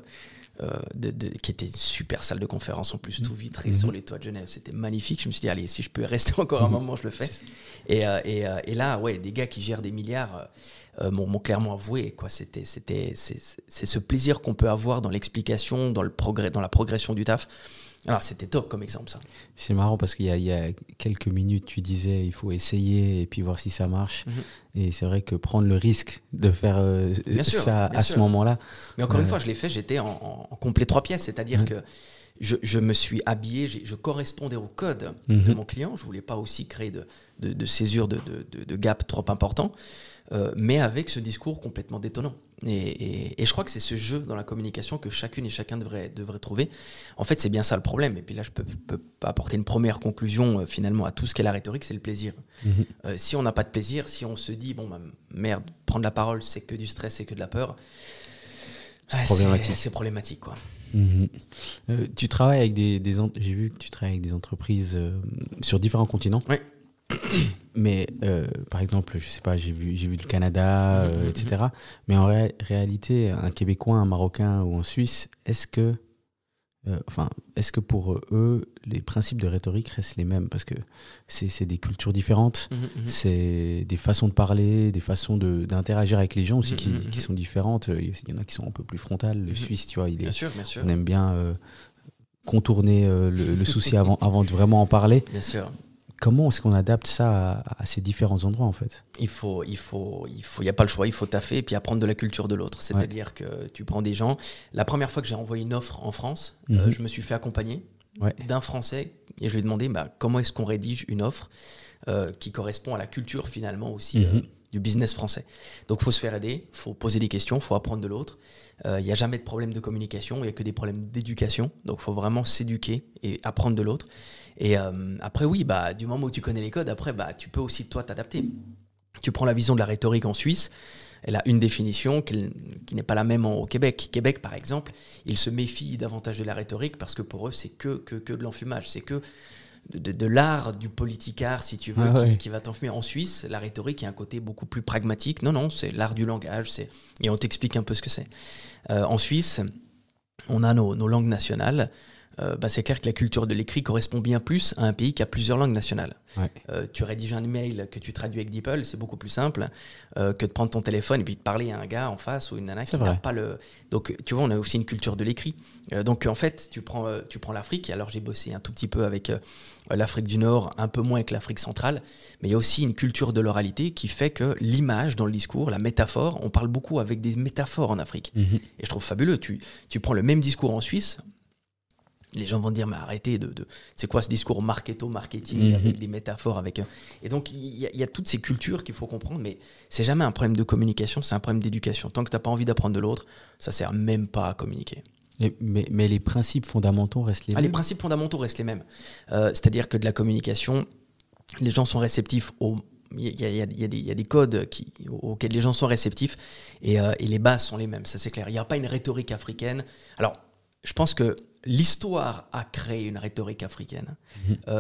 qui était une super salle de conférence, en plus, tout vitré sur les toits de Genève. C'était magnifique. Je me suis dit, allez, si je peux rester encore un moment, je le fais. Et là, ouais, des gars qui gèrent des milliards m'ont clairement avoué, quoi. C'est ce plaisir qu'on peut avoir dans l'explication, dans la progression du taf. Alors, c'était top comme exemple, ça. C'est marrant parce qu'il y a quelques minutes, tu disais il faut essayer et puis voir si ça marche. Et c'est vrai que prendre le risque de faire ça à ce moment-là. Mais encore une fois, je l'ai fait, j'étais en complet 3 pièces. C'est-à-dire que je me suis habillé, je correspondais au code de mon client. Je ne voulais pas aussi créer de césure, de gap trop important. Mais avec ce discours complètement détonnant. Et je crois que c'est ce jeu dans la communication que chacune et chacun devrait trouver. En fait, c'est bien ça le problème. Et puis là, je peux apporter une première conclusion finalement à tout ce qu'est la rhétorique, c'est le plaisir. Si on n'a pas de plaisir, si on se dit, merde, prendre la parole, c'est que du stress, c'est que de la peur, c'est problématique, quoi. Tu travailles avec j'ai vu que tu travailles avec des entreprises sur différents continents. Oui. Mais par exemple, je sais pas, j'ai vu le Canada, etc. Mais en réalité, un Québécois, un Marocain ou un Suisse, est-ce que pour eux, les principes de rhétorique restent les mêmes? Parce que c'est des cultures différentes, c'est des façons de parler, des façons d'interagir avec les gens aussi qui sont différentes. Il y en a qui sont un peu plus frontales. Le Suisse, tu vois, bien sûr. On aime bien contourner le souci avant de vraiment en parler. Bien sûr. Comment est-ce qu'on adapte ça à ces différents endroits, en fait? Il y a pas le choix, il faut taffer et puis apprendre de la culture de l'autre. C'est-à-dire que tu prends des gens. La première fois que j'ai envoyé une offre en France, je me suis fait accompagner d'un Français et je lui ai demandé comment est-ce qu'on rédige une offre qui correspond à la culture finalement aussi du business français. Donc il faut se faire aider, il faut poser des questions, il faut apprendre de l'autre. Il n'y a jamais de problème de communication, il n'y a que des problèmes d'éducation. Donc il faut vraiment s'éduquer et apprendre de l'autre. Et après, oui, du moment où tu connais les codes, après, tu peux aussi, toi, t'adapter. Tu prends la vision de la rhétorique en Suisse, elle a une définition qui n'est pas la même au Québec. Québec, par exemple, ils se méfient davantage de la rhétorique parce que pour eux, c'est que de l'enfumage. C'est que de l'art du politicard, si tu veux, qui va t'enfumer. En Suisse, la rhétorique a un côté beaucoup plus pragmatique. Non, c'est l'art du langage. Et on t'explique un peu ce que c'est. En Suisse, on a nos langues nationales. C'est clair que la culture de l'écrit correspond bien plus à un pays qui a plusieurs langues nationales. Tu rédiges un email que tu traduis avec DeepL, c'est beaucoup plus simple que de prendre ton téléphone et puis de parler à un gars en face ou une nana qui n'a pas le... Donc, tu vois, on a aussi une culture de l'écrit. Donc, en fait, tu prends l'Afrique. Alors, j'ai bossé un tout petit peu avec l'Afrique du Nord, un peu moins avec l'Afrique centrale. Mais il y a aussi une culture de l'oralité qui fait que l'image dans le discours, la métaphore, on parle beaucoup avec des métaphores en Afrique. Et je trouve fabuleux. Tu prends le même discours en Suisse... Les gens vont te dire, mais arrêtez c'est quoi ce discours marketing avec des métaphores Et donc, il y a toutes ces cultures qu'il faut comprendre, mais c'est jamais un problème de communication, c'est un problème d'éducation. Tant que tu n'as pas envie d'apprendre de l'autre, ça ne sert même pas à communiquer. Mais les principes fondamentaux restent les mêmes? Les principes fondamentaux restent les mêmes. C'est-à-dire que de la communication, les gens sont réceptifs il y a des codes auxquels les gens sont réceptifs et les bases sont les mêmes, ça c'est clair. Il n'y a pas une rhétorique africaine. Alors, je pense que l'histoire a créé une rhétorique africaine,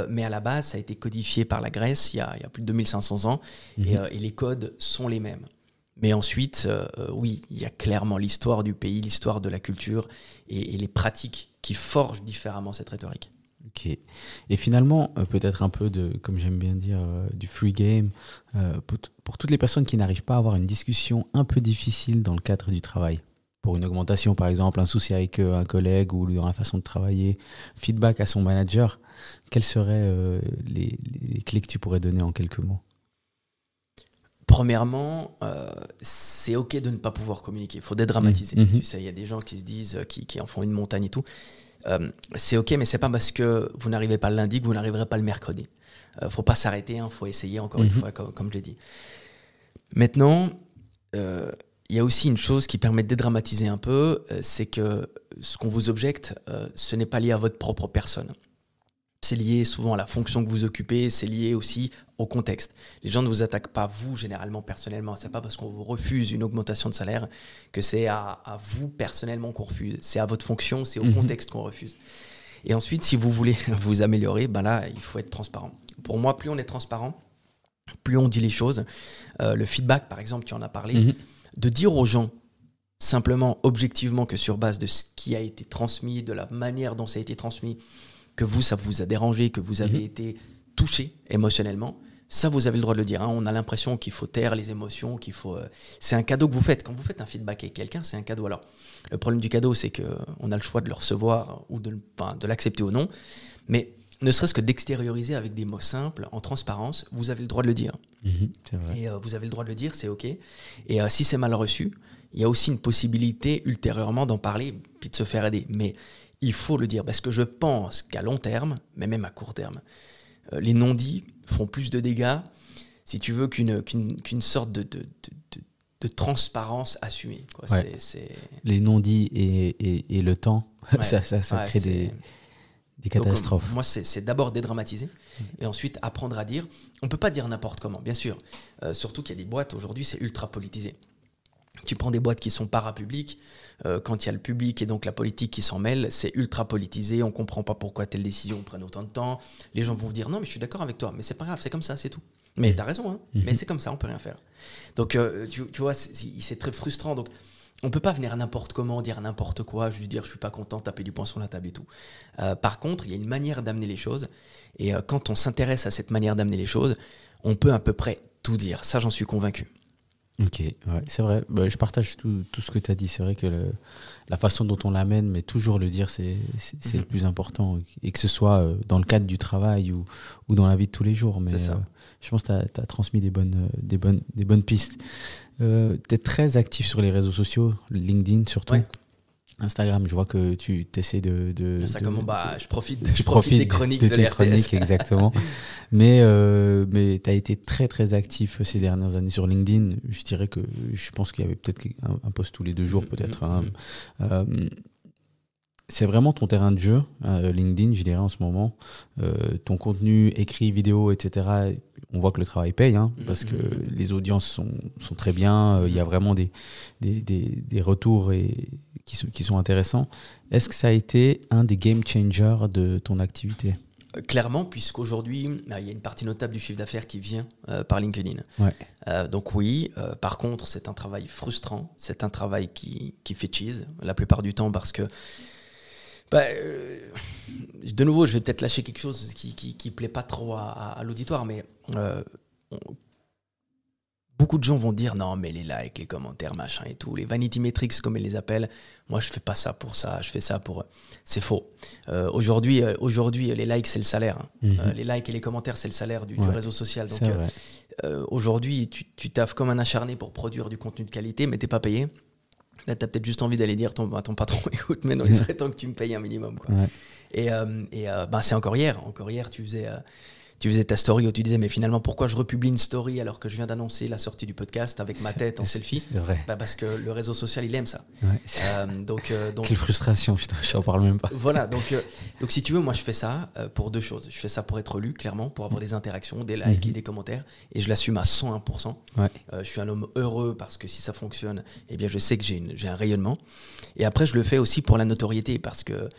mais à la base, ça a été codifié par la Grèce il y a plus de 2500 ans, et les codes sont les mêmes. Mais ensuite, oui, il y a clairement l'histoire du pays, l'histoire de la culture et les pratiques qui forgent différemment cette rhétorique. Ok. Et finalement, peut-être un peu de, comme j'aime bien dire, du free game, pour toutes les personnes qui n'arrivent pas à avoir une discussion un peu difficile dans le cadre du travail. Pour une augmentation, par exemple, un souci avec un collègue ou dans la façon de travailler, feedback à son manager, quelles seraient les clés que tu pourrais donner en quelques mots? Premièrement, c'est OK de ne pas pouvoir communiquer. Il faut dédramatiser. Tu sais, il y a des gens qui se disent, qui en font une montagne et tout. C'est OK, mais c'est pas parce que vous n'arrivez pas le lundi que vous n'arriverez pas le mercredi. Faut pas s'arrêter, faut essayer encore une fois, comme je l'ai dit. Maintenant, il y a aussi une chose qui permet de dédramatiser un peu, c'est que ce qu'on vous objecte, ce n'est pas lié à votre propre personne. C'est lié souvent à la fonction que vous occupez, c'est lié aussi au contexte. Les gens ne vous attaquent pas vous, généralement, personnellement. C'est pas parce qu'on vous refuse une augmentation de salaire que c'est à vous, personnellement, qu'on refuse. C'est à votre fonction, c'est au contexte qu'on refuse. Et ensuite, si vous voulez vous améliorer, ben là, il faut être transparent. Pour moi, plus on est transparent, plus on dit les choses. Le feedback, par exemple, tu en as parlé, de dire aux gens, simplement, objectivement, que sur base de ce qui a été transmis, de la manière dont ça a été transmis, que vous, ça vous a dérangé, que vous avez été touché émotionnellement, ça, vous avez le droit de le dire. Hein. On a l'impression qu'il faut taire les émotions, qu'il faut... C'est un cadeau que vous faites. Quand vous faites un feedback avec quelqu'un, c'est un cadeau. Alors, le problème du cadeau, c'est qu'on a le choix de le recevoir ou de l'accepter ou non. Mais ne serait-ce que d'extérioriser avec des mots simples, en transparence, vous avez le droit de le dire. C'est vrai. Et vous avez le droit de le dire, c'est OK. Et si c'est mal reçu, il y a aussi une possibilité ultérieurement d'en parler puis de se faire aider. Mais il faut le dire, parce que je pense qu'à long terme, mais même à court terme, les non-dits font plus de dégâts, si tu veux, qu'une sorte de transparence assumée. Quoi. Ouais. Les non-dits et le temps, ouais. ça crée des catastrophes. Donc, moi, c'est d'abord dédramatiser et ensuite apprendre à dire. On ne peut pas dire n'importe comment, bien sûr. Surtout qu'il y a des boîtes, aujourd'hui, c'est ultra politisé. Tu prends des boîtes qui sont parapubliques, quand il y a le public et donc la politique qui s'en mêle, c'est ultra politisé, on ne comprend pas pourquoi telle décision prenne autant de temps. Les gens vont vous dire non, mais je suis d'accord avec toi, mais c'est pas grave, c'est comme ça, c'est tout. Mais t'as raison, hein, mais c'est comme ça, on peut rien faire. Donc tu vois, c'est très frustrant. Donc on peut pas venir n'importe comment, dire n'importe quoi, juste dire je suis pas content, taper du poing sur la table et tout. Par contre, il y a une manière d'amener les choses, et quand on s'intéresse à cette manière d'amener les choses, on peut à peu près tout dire. Ça, j'en suis convaincu. Ok, ouais, c'est vrai. Bah, je partage tout ce que tu as dit. C'est vrai que la façon dont on l'amène, mais toujours le dire, c'est le plus important. Et que ce soit dans le cadre du travail ou dans la vie de tous les jours. Mais je pense que tu as transmis des bonnes pistes. Tu es très actif sur les réseaux sociaux, LinkedIn surtout. Ouais. Instagram, je vois que tu essaies de je profite des chroniques de tes chroniques, exactement. mais tu as été très très actif ces dernières années sur LinkedIn. Je pense qu'il y avait peut-être un post tous les 2 jours peut-être. C'est vraiment ton terrain de jeu, LinkedIn, je dirais en ce moment. Ton contenu écrit, vidéo, etc. On voit que le travail paye, hein, parce que les audiences sont très bien. Il y a vraiment des retours qui sont intéressants. Est-ce que ça a été un des game changers de ton activité ? Clairement, puisqu'aujourd'hui, il y a une partie notable du chiffre d'affaires qui vient par LinkedIn. Ouais. Donc oui, par contre, c'est un travail frustrant. C'est un travail qui fait cheese la plupart du temps parce que de nouveau, je vais peut-être lâcher quelque chose qui plaît pas trop à l'auditoire, mais beaucoup de gens vont dire non, mais les likes, les commentaires, machin et tout, les vanity metrics comme ils les appellent, moi je fais pas ça pour ça, je fais ça pour... C'est faux. Aujourd'hui, les likes, c'est le salaire. Hein. Les likes et les commentaires, c'est le salaire du réseau social. Donc aujourd'hui, tu taffes comme un acharné pour produire du contenu de qualité, mais t'es pas payé. Là, tu as peut-être juste envie d'aller dire ton patron, écoute, mais non, il serait temps que tu me payes un minimum. Quoi. Ouais. Et c'est encore hier, tu faisais ta story où tu disais, mais finalement, pourquoi je republie une story alors que je viens d'annoncer la sortie du podcast avec ma tête en selfie ? C'est vrai. Parce que le réseau social, il aime ça. Ouais, donc, quelle frustration, je n'en parle même pas. Voilà, donc si tu veux, moi je fais ça pour 2 choses. Je fais ça pour être lu, clairement, pour avoir des interactions, des likes et des commentaires, et je l'assume à 101%. Ouais. Je suis un homme heureux parce que si ça fonctionne, eh bien je sais que j'ai un rayonnement. Et après, je le fais aussi pour la notoriété, parce que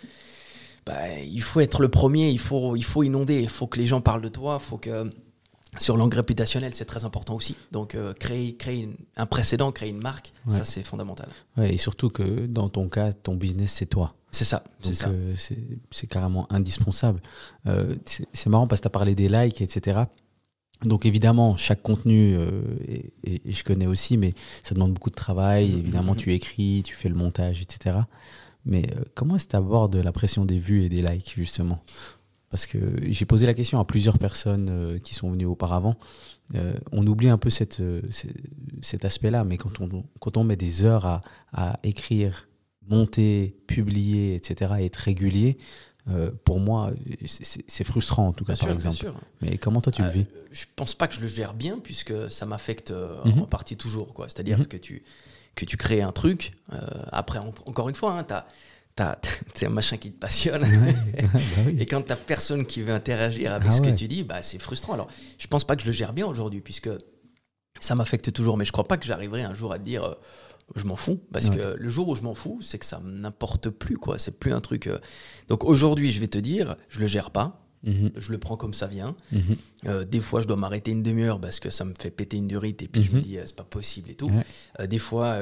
il faut être le premier, il faut inonder, il faut que les gens parlent de toi, il faut que Sur l'angle réputationnel, c'est très important aussi. Donc, créer un précédent, créer une marque, ça, c'est fondamental. Ouais, et surtout que dans ton cas, ton business, c'est toi. C'est ça. Donc, c'est carrément indispensable. C'est marrant parce que tu as parlé des likes, etc. Donc, évidemment, chaque contenu, et je connais aussi, mais ça demande beaucoup de travail. Évidemment, tu écris, tu fais le montage, etc. Mais comment est-ce que tu abordes la pression des vues et des likes, justement ? Parce que j'ai posé la question à plusieurs personnes qui sont venues auparavant. On oublie un peu cet aspect-là, mais quand on met des heures à écrire, monter, publier, etc., et être régulier, pour moi, c'est frustrant en tout cas, par exemple. Bien sûr. Mais comment toi tu le vis ? Je pense pas que je le gère bien, puisque ça m'affecte en partie toujours, quoi. C'est-à-dire que tu crées un truc, après, encore une fois, c'est un machin qui te passionne. Bah oui. Et quand tu n'as personne qui veut interagir avec ce que tu dis, bah, c'est frustrant. Alors, je ne pense pas que je le gère bien aujourd'hui, puisque ça m'affecte toujours. Mais je ne crois pas que j'arriverai un jour à te dire je m'en fous. Parce que le jour où je m'en fous, c'est que ça n'importe plus, quoi. C'est plus un truc. Donc aujourd'hui, je vais te dire, je ne le gère pas. Je le prends comme ça vient. Des fois, je dois m'arrêter une demi-heure parce que ça me fait péter une durite et puis je me dis c'est pas possible et tout. Des fois,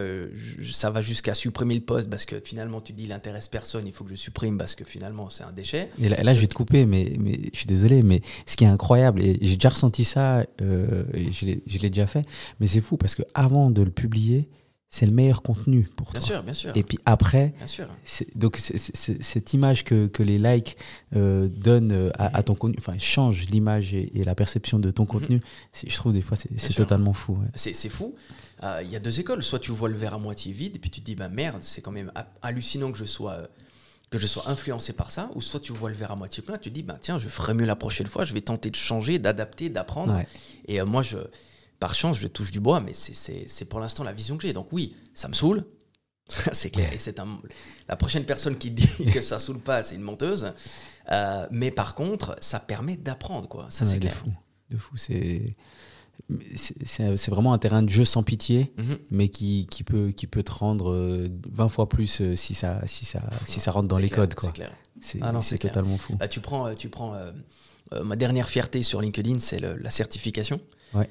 ça va jusqu'à supprimer le post parce que finalement, tu te dis il intéresse personne, il faut que je supprime parce que finalement, c'est un déchet. Et là, je vais te couper, mais je suis désolé, mais ce qui est incroyable, et j'ai déjà ressenti ça, et je l'ai déjà fait, mais c'est fou parce qu'avant de le publier, c'est le meilleur contenu pour toi. Bien sûr. Et puis après, donc cette image que les likes donnent à ton contenu, enfin, changent l'image et la perception de ton contenu. Je trouve des fois, c'est totalement fou. Ouais. C'est fou. Il y a deux écoles. Soit tu vois le verre à moitié vide et puis tu te dis, bah merde, c'est quand même hallucinant que je sois influencé par ça. Ou soit tu vois le verre à moitié plein, tu te dis, bah tiens, je ferai mieux la prochaine fois, je vais tenter de changer, d'adapter, d'apprendre. Ouais. Et moi, par chance, je touche du bois, mais c'est pour l'instant la vision que j'ai. Donc oui, ça me saoule, c'est clair. Et la prochaine personne qui dit que ça saoule pas, c'est une menteuse. Mais par contre, ça permet d'apprendre, quoi. Ça, c'est clair. De fou. C'est vraiment un terrain de jeu sans pitié, mais qui peut te rendre 20 fois plus si ça rentre dans les codes, quoi. C'est clair. C'est totalement fou. Tu prends ma dernière fierté sur LinkedIn, c'est la certification. Ouais.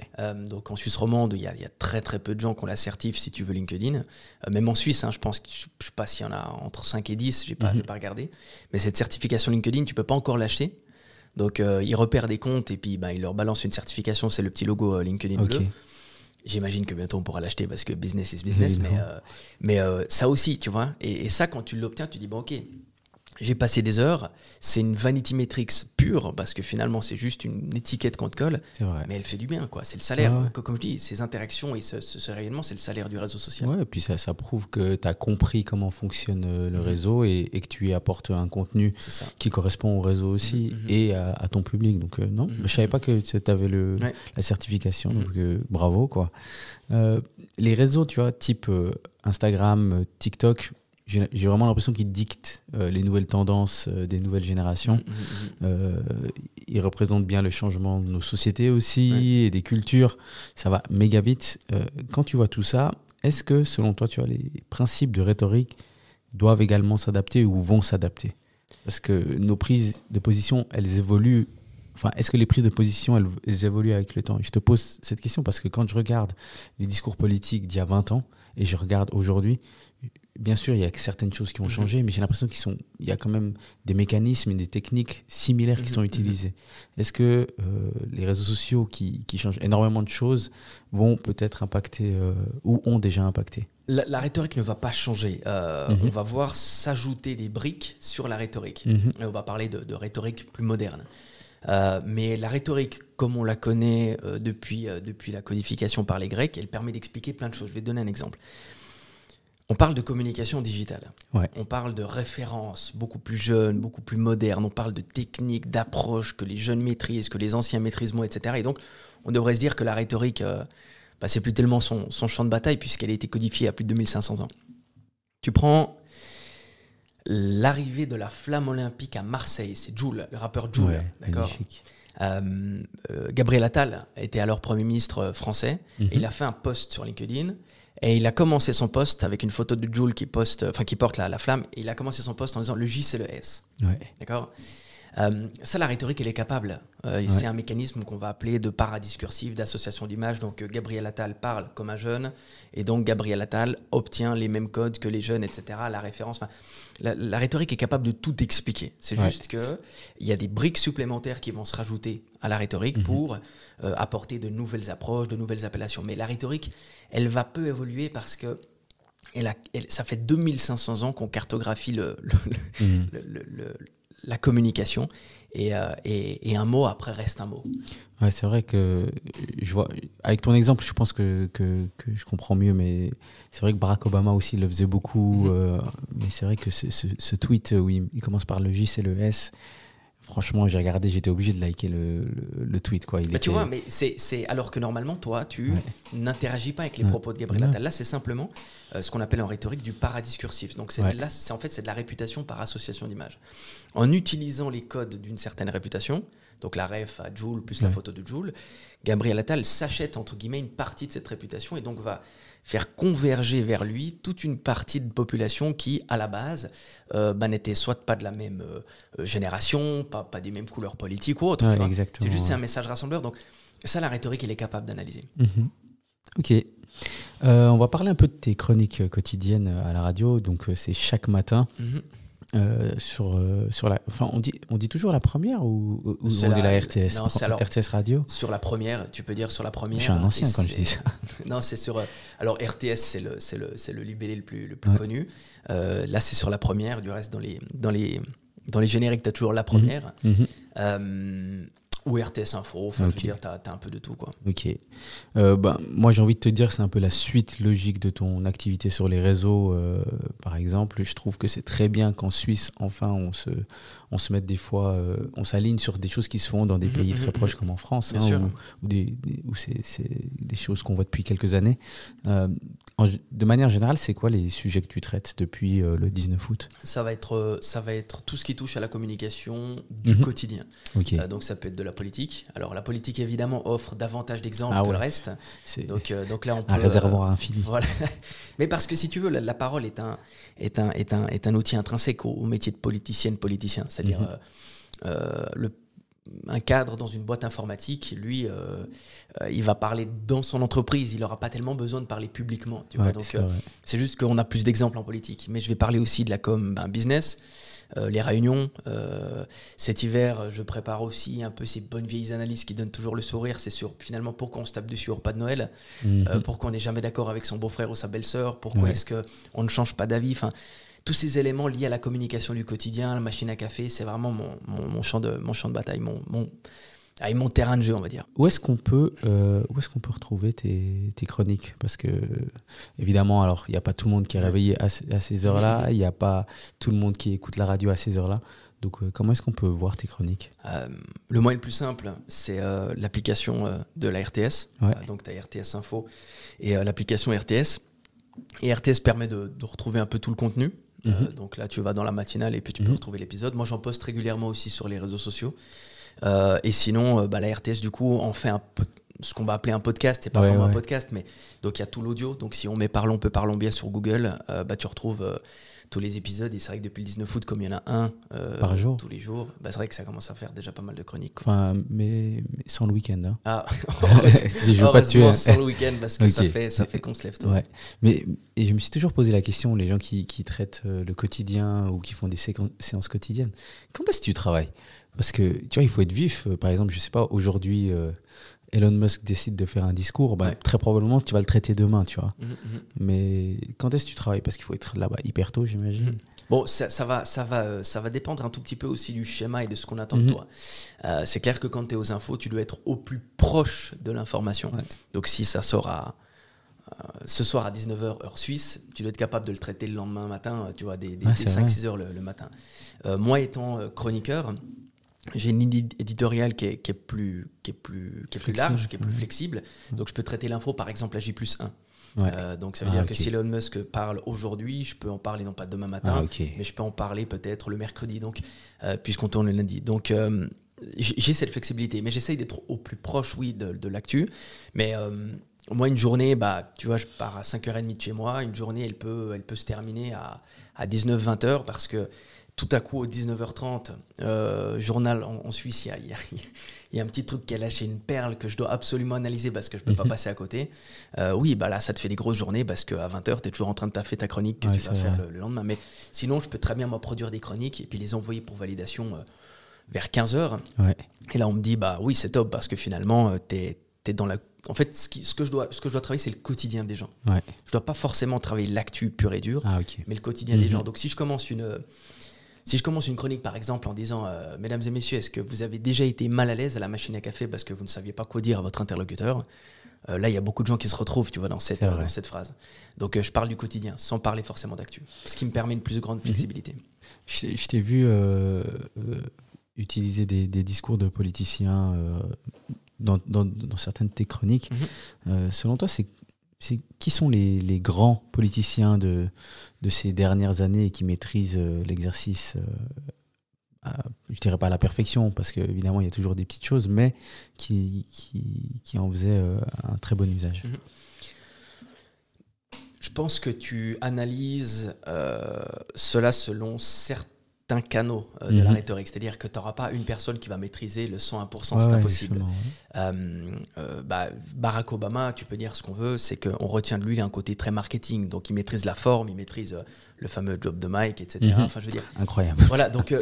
Donc en Suisse romande, il y a très très peu de gens qui ont la certif si tu veux LinkedIn. Même en Suisse, je pense que je ne sais pas s'il y en a entre 5 et 10, je n'ai pas regardé. Mais cette certification LinkedIn, tu ne peux pas encore l'acheter. Donc ils repèrent des comptes et puis ils leur balancent une certification, c'est le petit logo LinkedIn bleu. J'imagine que bientôt on pourra l'acheter parce que business is business. Mais ça aussi, tu vois. Et ça, quand tu l'obtiens, tu dis bon, ok. J'ai passé des heures, c'est une vanity metrics pure, parce que finalement, c'est juste une étiquette qu'on te colle, mais elle fait du bien, quoi. C'est le salaire. Comme je dis, ces interactions et ce rayonnement, c'est le salaire du réseau social. Ouais, et puis ça prouve que tu as compris comment fonctionne le réseau et que tu y apportes un contenu qui correspond au réseau aussi et à ton public. Donc non, je ne savais pas que tu avais la certification, donc bravo, quoi. Les réseaux, tu vois, type Instagram, TikTok, j'ai vraiment l'impression qu'ils dictent les nouvelles tendances des nouvelles générations. Ils représentent bien le changement de nos sociétés aussi et des cultures. Ça va méga vite. Quand tu vois tout ça, est-ce que, selon toi, tu vois, les principes de rhétorique doivent également s'adapter ou vont s'adapter ? Parce que nos prises de position, elles évoluent. Enfin, est-ce que les prises de position, elles évoluent avec le temps ? Je te pose cette question parce que quand je regarde les discours politiques d'il y a 20 ans et je regarde aujourd'hui, bien sûr, il y a certaines choses qui ont changé, mais j'ai l'impression qu'il y a quand même des mécanismes et des techniques similaires qui sont utilisées. Est-ce que les réseaux sociaux qui changent énormément de choses vont peut-être impacter ou ont déjà impacté ? La rhétorique ne va pas changer. On va voir s'ajouter des briques sur la rhétorique. Et on va parler de rhétorique plus moderne. Mais la rhétorique, comme on la connaît depuis la codification par les Grecs, elle permet d'expliquer plein de choses. Je vais te donner un exemple. On parle de communication digitale. On parle de références beaucoup plus jeunes, beaucoup plus modernes. On parle de techniques, d'approches que les jeunes maîtrisent, que les anciens maîtrisent moins, etc. Et donc, on devrait se dire que la rhétorique, c'est plus tellement son champ de bataille puisqu'elle a été codifiée il y a plus de 2500 ans. Tu prends l'arrivée de la flamme olympique à Marseille, c'est Jul, le rappeur Jul, d'accord. Gabriel Attal était alors Premier ministre français et il a fait un post sur LinkedIn. Et il a commencé son post avec une photo de Jul qui porte la flamme. Et il a commencé son post en disant le J, c'est le S. D'accord ? Ça, la rhétorique, elle est capable. C'est un mécanisme qu'on va appeler de paradiscursif, d'association d'images. Donc, Gabriel Attal parle comme un jeune, et donc Gabriel Attal obtient les mêmes codes que les jeunes, etc. La référence. La rhétorique est capable de tout expliquer. C'est juste qu'il y a des briques supplémentaires qui vont se rajouter à la rhétorique pour apporter de nouvelles approches, de nouvelles appellations. Mais la rhétorique, elle va peu évoluer parce que ça fait 2500 ans qu'on cartographie la communication et un mot après reste un mot. Ouais, c'est vrai que je vois, avec ton exemple, je pense que je comprends mieux, mais c'est vrai que Barack Obama aussi le faisait beaucoup. Mais c'est vrai que ce tweet où il commence par le J, c'est le S. Franchement, j'ai regardé, j'étais obligé de liker le tweet, quoi. Tu vois, mais c'est alors que normalement, toi, tu n'interagis pas avec les propos de Gabriel Attal. Là, c'est simplement ce qu'on appelle en rhétorique du paradiscursif. Donc, là, c'est de la réputation par association d'images. En utilisant les codes d'une certaine réputation, donc la ref à Joule plus la photo de Joule, Gabriel Attal s'achète, entre guillemets, une partie de cette réputation et donc va faire converger vers lui toute une partie de population qui, à la base, n'était soit pas de la même génération, pas des mêmes couleurs politiques ou autres. C'est juste un message rassembleur. Donc ça, la rhétorique, elle est capable d'analyser. Ok. On va parler un peu de tes chroniques quotidiennes à la radio. Donc c'est chaque matin. Sur la, enfin, on dit toujours la première ou on dit la RTS? Non, alors, RTS Radio. Sur la première, tu peux dire sur la première. Je suis un ancien quand je dis ça. Non, c'est sur. Alors RTS, c'est le libellé le plus connu. Là, c'est sur la première. Du reste, dans les génériques, t'as toujours la première. Ou RTS Info. Enfin, je veux dire, t'as un peu de tout, quoi. Ok. Moi, j'ai envie de te dire, c'est un peu la suite logique de ton activité sur les réseaux. Par exemple, je trouve que c'est très bien qu'en Suisse, enfin, on se mette des fois, on s'aligne sur des choses qui se font dans des pays très proches comme en France, où c'est des choses qu'on voit depuis quelques années. De manière générale, c'est quoi les sujets que tu traites depuis le 19 août? Ça va être tout ce qui touche à la communication du quotidien. Donc ça peut être de la politique. Alors la politique évidemment offre davantage d'exemples que le reste. Donc là on peut un réservoir infini. Voilà. Mais parce que si tu veux, la parole est un outil intrinsèque au métier de politicien. C'est-à-dire un cadre dans une boîte informatique, lui, il va parler dans son entreprise. Il n'aura pas tellement besoin de parler publiquement. Tu vois. Donc, c'est juste qu'on a plus d'exemples en politique. Mais je vais parler aussi de la com business, les réunions. Cet hiver, je prépare aussi un peu ces bonnes vieilles analyses qui donnent toujours le sourire. C'est sur finalement pourquoi on se tape dessus au repas de Noël, pourquoi on n'est jamais d'accord avec son beau-frère ou sa belle-sœur, pourquoi est-ce qu'on ne change pas d'avis. Enfin, tous ces éléments liés à la communication du quotidien, la machine à café, c'est vraiment mon champ de bataille, mon terrain de jeu, on va dire. Où est-ce qu'on peut retrouver tes chroniques? Parce que, évidemment, alors, il n'y a pas tout le monde qui est réveillé à ces heures-là, il n'y a pas tout le monde qui écoute la radio à ces heures-là. Donc, comment est-ce qu'on peut voir tes chroniques? Le moyen le plus simple, c'est l'application de la RTS. Donc, tu as RTS Info et l'application RTS. Et RTS permet de retrouver un peu tout le contenu. Donc là, tu vas dans la matinale et puis tu peux retrouver l'épisode. Moi, j'en poste régulièrement aussi sur les réseaux sociaux. Et sinon, la RTS, du coup, en fait ce qu'on va appeler un podcast. C'est pas vraiment un podcast, mais donc il y a tout l'audio. Donc si on met Parlons peu, parlons bien sur Google, tu retrouves tous les épisodes. Et c'est vrai que depuis le 19 août, comme il y en a un par jour, tous les jours, c'est vrai que ça commence à faire déjà pas mal de chroniques. Enfin, mais sans le week-end. Hein. Ah, je veux pas te tuer. Sans le week-end, parce que ça fait qu'on se lève tôt. Mais je me suis toujours posé la question, les gens qui traitent le quotidien ou qui font des séances quotidiennes, quand est-ce que tu travailles? Parce que, tu vois, il faut être vif. Par exemple, je sais pas, aujourd'hui, Elon Musk décide de faire un discours, très probablement, tu vas le traiter demain, tu vois. Mais quand est-ce que tu travailles? Parce qu'il faut être là-bas hyper tôt, j'imagine. Bon, ça va dépendre un tout petit peu aussi du schéma et de ce qu'on attend de toi. C'est clair que quand tu es aux infos, tu dois être au plus proche de l'information. Donc, si ça sort ce soir à 19h, heure suisse, tu dois être capable de le traiter le lendemain matin, tu vois, des 5-6 heures le matin. Moi, étant chroniqueur, j'ai une ligne éditoriale qui est plus large, qui est plus flexible. Donc, je peux traiter l'info, par exemple, à J+1. Donc, ça veut dire que si Elon Musk parle aujourd'hui, je peux en parler non pas demain matin, mais je peux en parler peut-être le mercredi, donc, puisqu'on tourne le lundi. Donc, j'ai cette flexibilité, mais j'essaye d'être au plus proche, de l'actu. Mais moi, une journée, tu vois, je pars à 5h30 de chez moi. Une journée, elle peut se terminer à 19-20h parce que tout à coup, au 19h30, journal en Suisse, il y a un petit truc qui a lâché une perle que je dois absolument analyser parce que je ne peux pas passer à côté. Oui, bah là, ça te fait des grosses journées parce qu'à 20h, tu es toujours en train de taffer ta chronique que tu vas faire le lendemain. Mais sinon, je peux très bien moi produire des chroniques et puis les envoyer pour validation vers 15h. Ouais. Et là, on me dit, bah oui, c'est top parce que finalement, t'es dans la... En fait, ce que je dois travailler, c'est le quotidien des gens. Ouais. Je ne dois pas forcément travailler l'actu pur et dur, mais le quotidien des gens. Donc, si je commence une chronique, par exemple, en disant « Mesdames et messieurs, est-ce que vous avez déjà été mal à l'aise à la machine à café parce que vous ne saviez pas quoi dire à votre interlocuteur ?» Là, il y a beaucoup de gens qui se retrouvent, tu vois, dans cette phrase. Donc, je parle du quotidien, sans parler forcément d'actu. Ce qui me permet une plus grande flexibilité. Je t'ai vu utiliser des discours de politiciens dans certaines de tes chroniques. Selon toi, qui sont les grands politiciens de ces dernières années et qui maîtrisent l'exercice, je dirais pas à la perfection, parce qu'évidemment, il y a toujours des petites choses, mais qui en faisaient un très bon usage? Je pense que tu analyses cela selon certains canaux de la rhétorique, c'est-à-dire que tu n'auras pas une personne qui va maîtriser le 101%, c'est impossible. Barack Obama, tu peux dire ce qu'on veut, c'est qu'on retient de lui, il a un côté très marketing, donc il maîtrise la forme, il maîtrise le fameux drop the mic, etc. Enfin, je veux dire, incroyable. Voilà, donc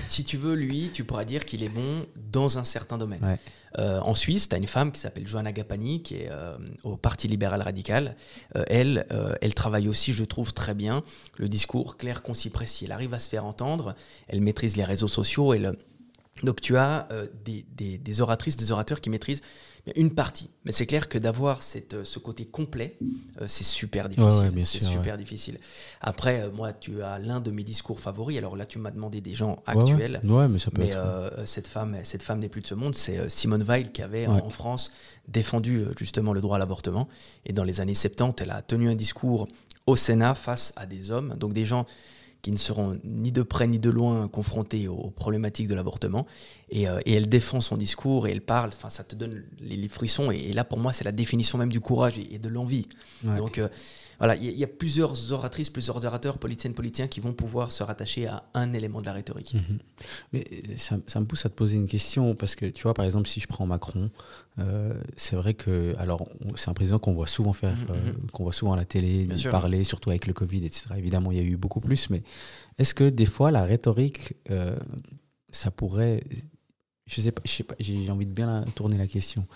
si tu veux, lui, tu pourras dire qu'il est bon dans un certain domaine. Ouais. En Suisse, tu as une femme qui s'appelle Johanna Gapani, qui est au Parti libéral radical. Elle travaille aussi, je trouve, très bien le discours clair, concis, précis. Elle arrive à se faire entendre, elle maîtrise les réseaux sociaux. Donc tu as des oratrices, des orateurs qui maîtrisent une partie. Mais c'est clair que d'avoir ce côté complet, c'est super difficile. C'est super difficile. Après, moi, tu as l'un de mes discours favoris. Alors là, tu m'as demandé des gens actuels. Mais ça peut être... cette femme n'est plus de ce monde. C'est Simone Veil qui avait en France défendu justement le droit à l'avortement. Et dans les années 70, elle a tenu un discours au Sénat face à des hommes, donc des gens qui ne seront ni de près ni de loin confrontés aux problématiques de l'avortement. Et elle défend son discours et elle parle, ça te donne les frissons. Et là, pour moi, c'est la définition même du courage et de l'envie. Ouais. Donc, voilà, il y a plusieurs oratrices, plusieurs orateurs, politiciennes, politiciens qui vont pouvoir se rattacher à un élément de la rhétorique. Mais ça me pousse à te poser une question, parce que tu vois, par exemple, si je prends Macron, c'est vrai que, alors, c'est un président qu'on voit souvent faire, qu'on voit souvent à la télé, parler, surtout avec le Covid, etc. Évidemment, il y a eu beaucoup plus, mais est-ce que des fois, la rhétorique, ça pourrait... Je sais pas, j'ai envie de bien tourner la question.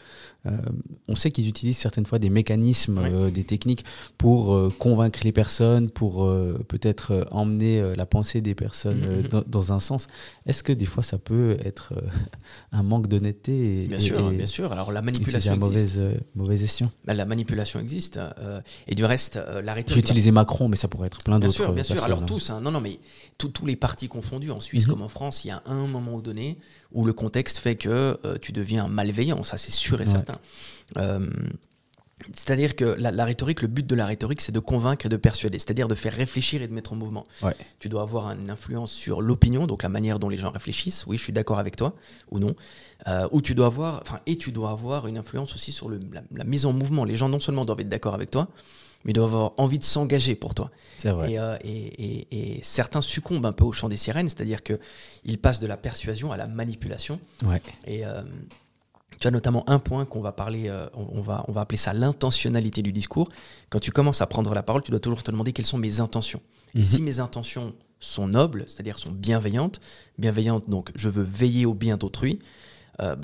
On sait qu'ils utilisent certaines fois des mécanismes, des techniques pour convaincre les personnes, pour peut-être emmener la pensée des personnes dans un sens. Est-ce que des fois ça peut être un manque d'honnêteté Bien sûr. Alors la manipulation existe. Mauvaise escient. La manipulation existe. Et du reste, la rhétorique... J'ai utilisé Macron, mais ça pourrait être plein d'autres personnes. Bien sûr. Alors tous, mais tous les partis confondus, en Suisse comme en France, il y a un moment donné où le contexte fait que tu deviens malveillant, ça c'est sûr et certain. C'est-à-dire que la rhétorique, le but de la rhétorique, c'est de convaincre et de persuader, c'est-à-dire de faire réfléchir et de mettre en mouvement. Tu dois avoir une influence sur l'opinion, donc la manière dont les gens réfléchissent, oui je suis d'accord avec toi, ou non, ou tu dois avoir une influence aussi sur la mise en mouvement. Les gens non seulement doivent être d'accord avec toi, mais ils doivent avoir envie de s'engager pour toi. C'est vrai. Et certains succombent un peu au chant des sirènes, c'est-à-dire qu'ils passent de la persuasion à la manipulation. Et tu as notamment un point qu'on va parler, on va appeler ça l'intentionnalité du discours. Quand tu commences à prendre la parole, tu dois toujours te demander quelles sont mes intentions. Et si mes intentions sont nobles, c'est-à-dire sont bienveillantes, donc je veux veiller au bien d'autrui,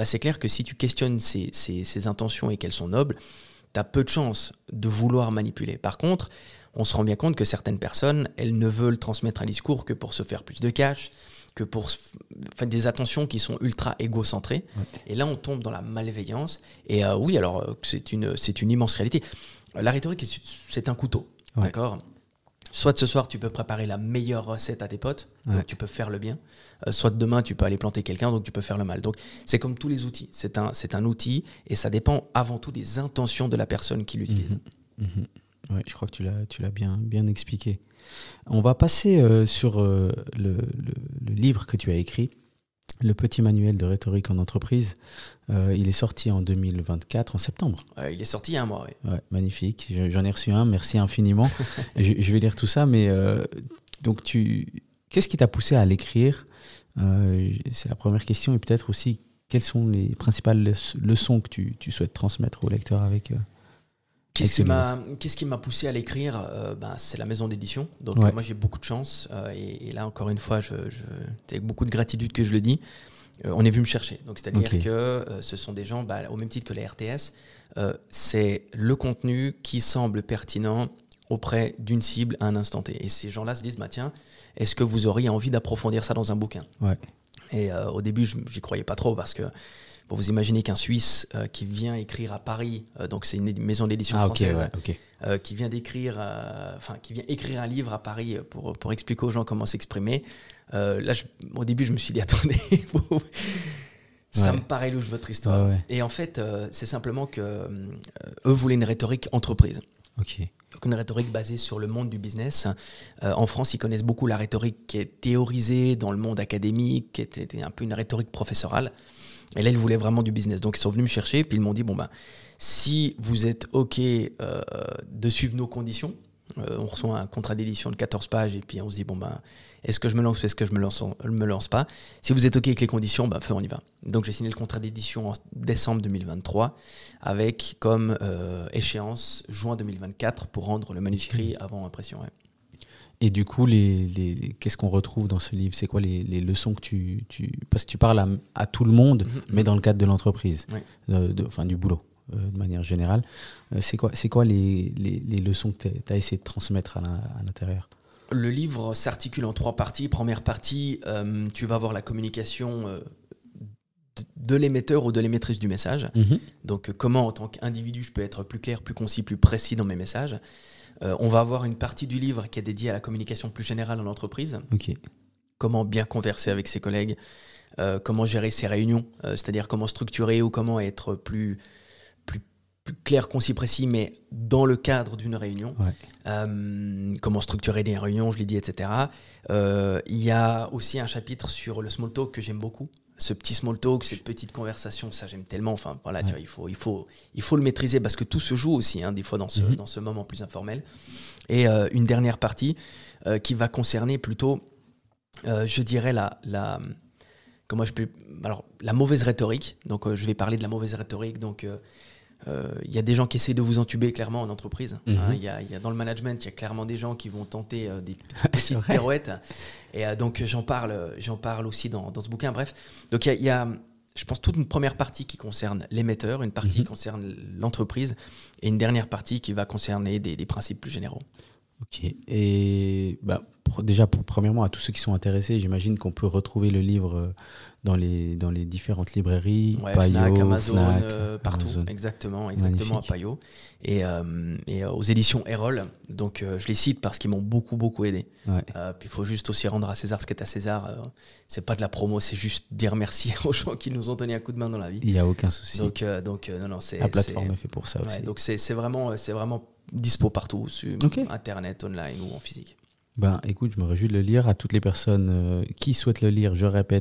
c'est clair que si tu questionnes ces intentions et qu'elles sont nobles, tu as peu de chances de vouloir manipuler. Par contre, on se rend bien compte que certaines personnes, elles ne veulent transmettre un discours que pour se faire plus de cash, que pour des attentions qui sont ultra égocentrées. Et là, on tombe dans la malveillance. Et oui, alors c'est une immense réalité. La rhétorique, c'est un couteau. D'accord ? Soit ce soir, tu peux préparer la meilleure recette à tes potes, donc tu peux faire le bien. Soit demain, tu peux aller planter quelqu'un, donc tu peux faire le mal. Donc c'est comme tous les outils. C'est un outil et ça dépend avant tout des intentions de la personne qui l'utilise. Ouais, je crois que tu l'as bien expliqué. On va passer sur le livre que tu as écrit, Le petit manuel de rhétorique en entreprise. Il est sorti en 2024, en septembre. Il est sorti il y a un mois, oui. Ouais, magnifique. J'en ai reçu un, merci infiniment. je vais lire tout ça, mais donc Qu'est-ce qui t'a poussé à l'écrire? C'est la première question. Et peut-être aussi, quelles sont les principales leçons que tu souhaites transmettre aux lecteurs avec Qu'est-ce qui m'a poussé à l'écrire? C'est la maison d'édition. Donc moi j'ai beaucoup de chance et là encore une fois, c'est avec beaucoup de gratitude que je le dis. On est venu me chercher. Donc c'est-à-dire que ce sont des gens, au même titre que les RTS, c'est le contenu qui semble pertinent auprès d'une cible à un instant T. Et ces gens-là se disent, tiens, est-ce que vous auriez envie d'approfondir ça dans un bouquin? Et au début, j'y croyais pas trop parce que pour vous imaginer qu'un Suisse qui vient écrire à Paris, donc c'est une maison d'édition française, qui vient écrire un livre à Paris pour expliquer aux gens comment s'exprimer. Là, au début, je me suis dit, attendez, ça me paraît louche votre histoire. Et en fait, c'est simplement que eux voulaient une rhétorique entreprise. Donc une rhétorique basée sur le monde du business. En France, ils connaissent beaucoup la rhétorique qui est théorisée dans le monde académique, qui était un peu une rhétorique professorale. Et là, ils voulaient vraiment du business. Donc, ils sont venus me chercher, puis ils m'ont dit, si vous êtes OK de suivre nos conditions, on reçoit un contrat d'édition de 14 pages, et puis on se dit, est-ce que je me lance ou est-ce que je me lance pas? Si vous êtes OK avec les conditions, feu, on y va. Donc, j'ai signé le contrat d'édition en décembre 2023, avec comme échéance juin 2024 pour rendre le manuscrit avant impression. Et du coup, qu'est-ce qu'on retrouve dans ce livre? C'est quoi les leçons que parce que tu parles à tout le monde, mais dans le cadre de l'entreprise, du boulot, de manière générale. C'est quoi les leçons que tu as essayé de transmettre à l'intérieur? Le livre s'articule en 3 parties. Première partie, tu vas avoir la communication de l'émetteur ou de l'émettrice du message. Donc, comment, en tant qu'individu, je peux être plus clair, plus concis, plus précis dans mes messages. On va avoir une partie du livre qui est dédiée à la communication plus générale en entreprise. Comment bien converser avec ses collègues, comment gérer ses réunions, c'est-à-dire comment structurer ou comment être plus clair, concis, précis, mais dans le cadre d'une réunion. Comment structurer des réunions, je l'ai dit, etc. Il y a aussi un chapitre sur le small talk que j'aime beaucoup. Ce petit small talk, cette petite conversation, ça j'aime tellement. Tu vois, il faut le maîtriser parce que tout se joue aussi, des fois dans ce moment plus informel. Et une dernière partie qui va concerner plutôt, je dirais, la mauvaise rhétorique. Donc je vais parler de la mauvaise rhétorique. Donc il y a des gens qui essaient de vous entuber clairement en entreprise. Il y a dans le management, il y a clairement des gens qui vont tenter des petites pirouettes. Et donc j'en parle aussi dans ce bouquin. Bref, donc il y a, je pense, toute une première partie qui concerne l'émetteur, une partie qui concerne l'entreprise, et une dernière partie qui va concerner des principes plus généraux. Et premièrement, à tous ceux qui sont intéressés, j'imagine qu'on peut retrouver le livre dans les différentes librairies, Payot, Fnac, Amazon, partout. Amazon. Exactement Magnifique. À Payot. Et aux éditions Erol. Donc je les cite parce qu'ils m'ont beaucoup aidé. Puis il faut juste aussi rendre à César ce qui est à César. C'est pas de la promo, c'est juste dire merci aux gens qui nous ont donné un coup de main dans la vie. Il n'y a aucun souci. Donc non, la plateforme est faite pour ça aussi. Donc c'est vraiment dispo partout, sur Internet, online ou en physique. Écoute, je me réjouis de le lire. À toutes les personnes qui souhaitent le lire, je répète,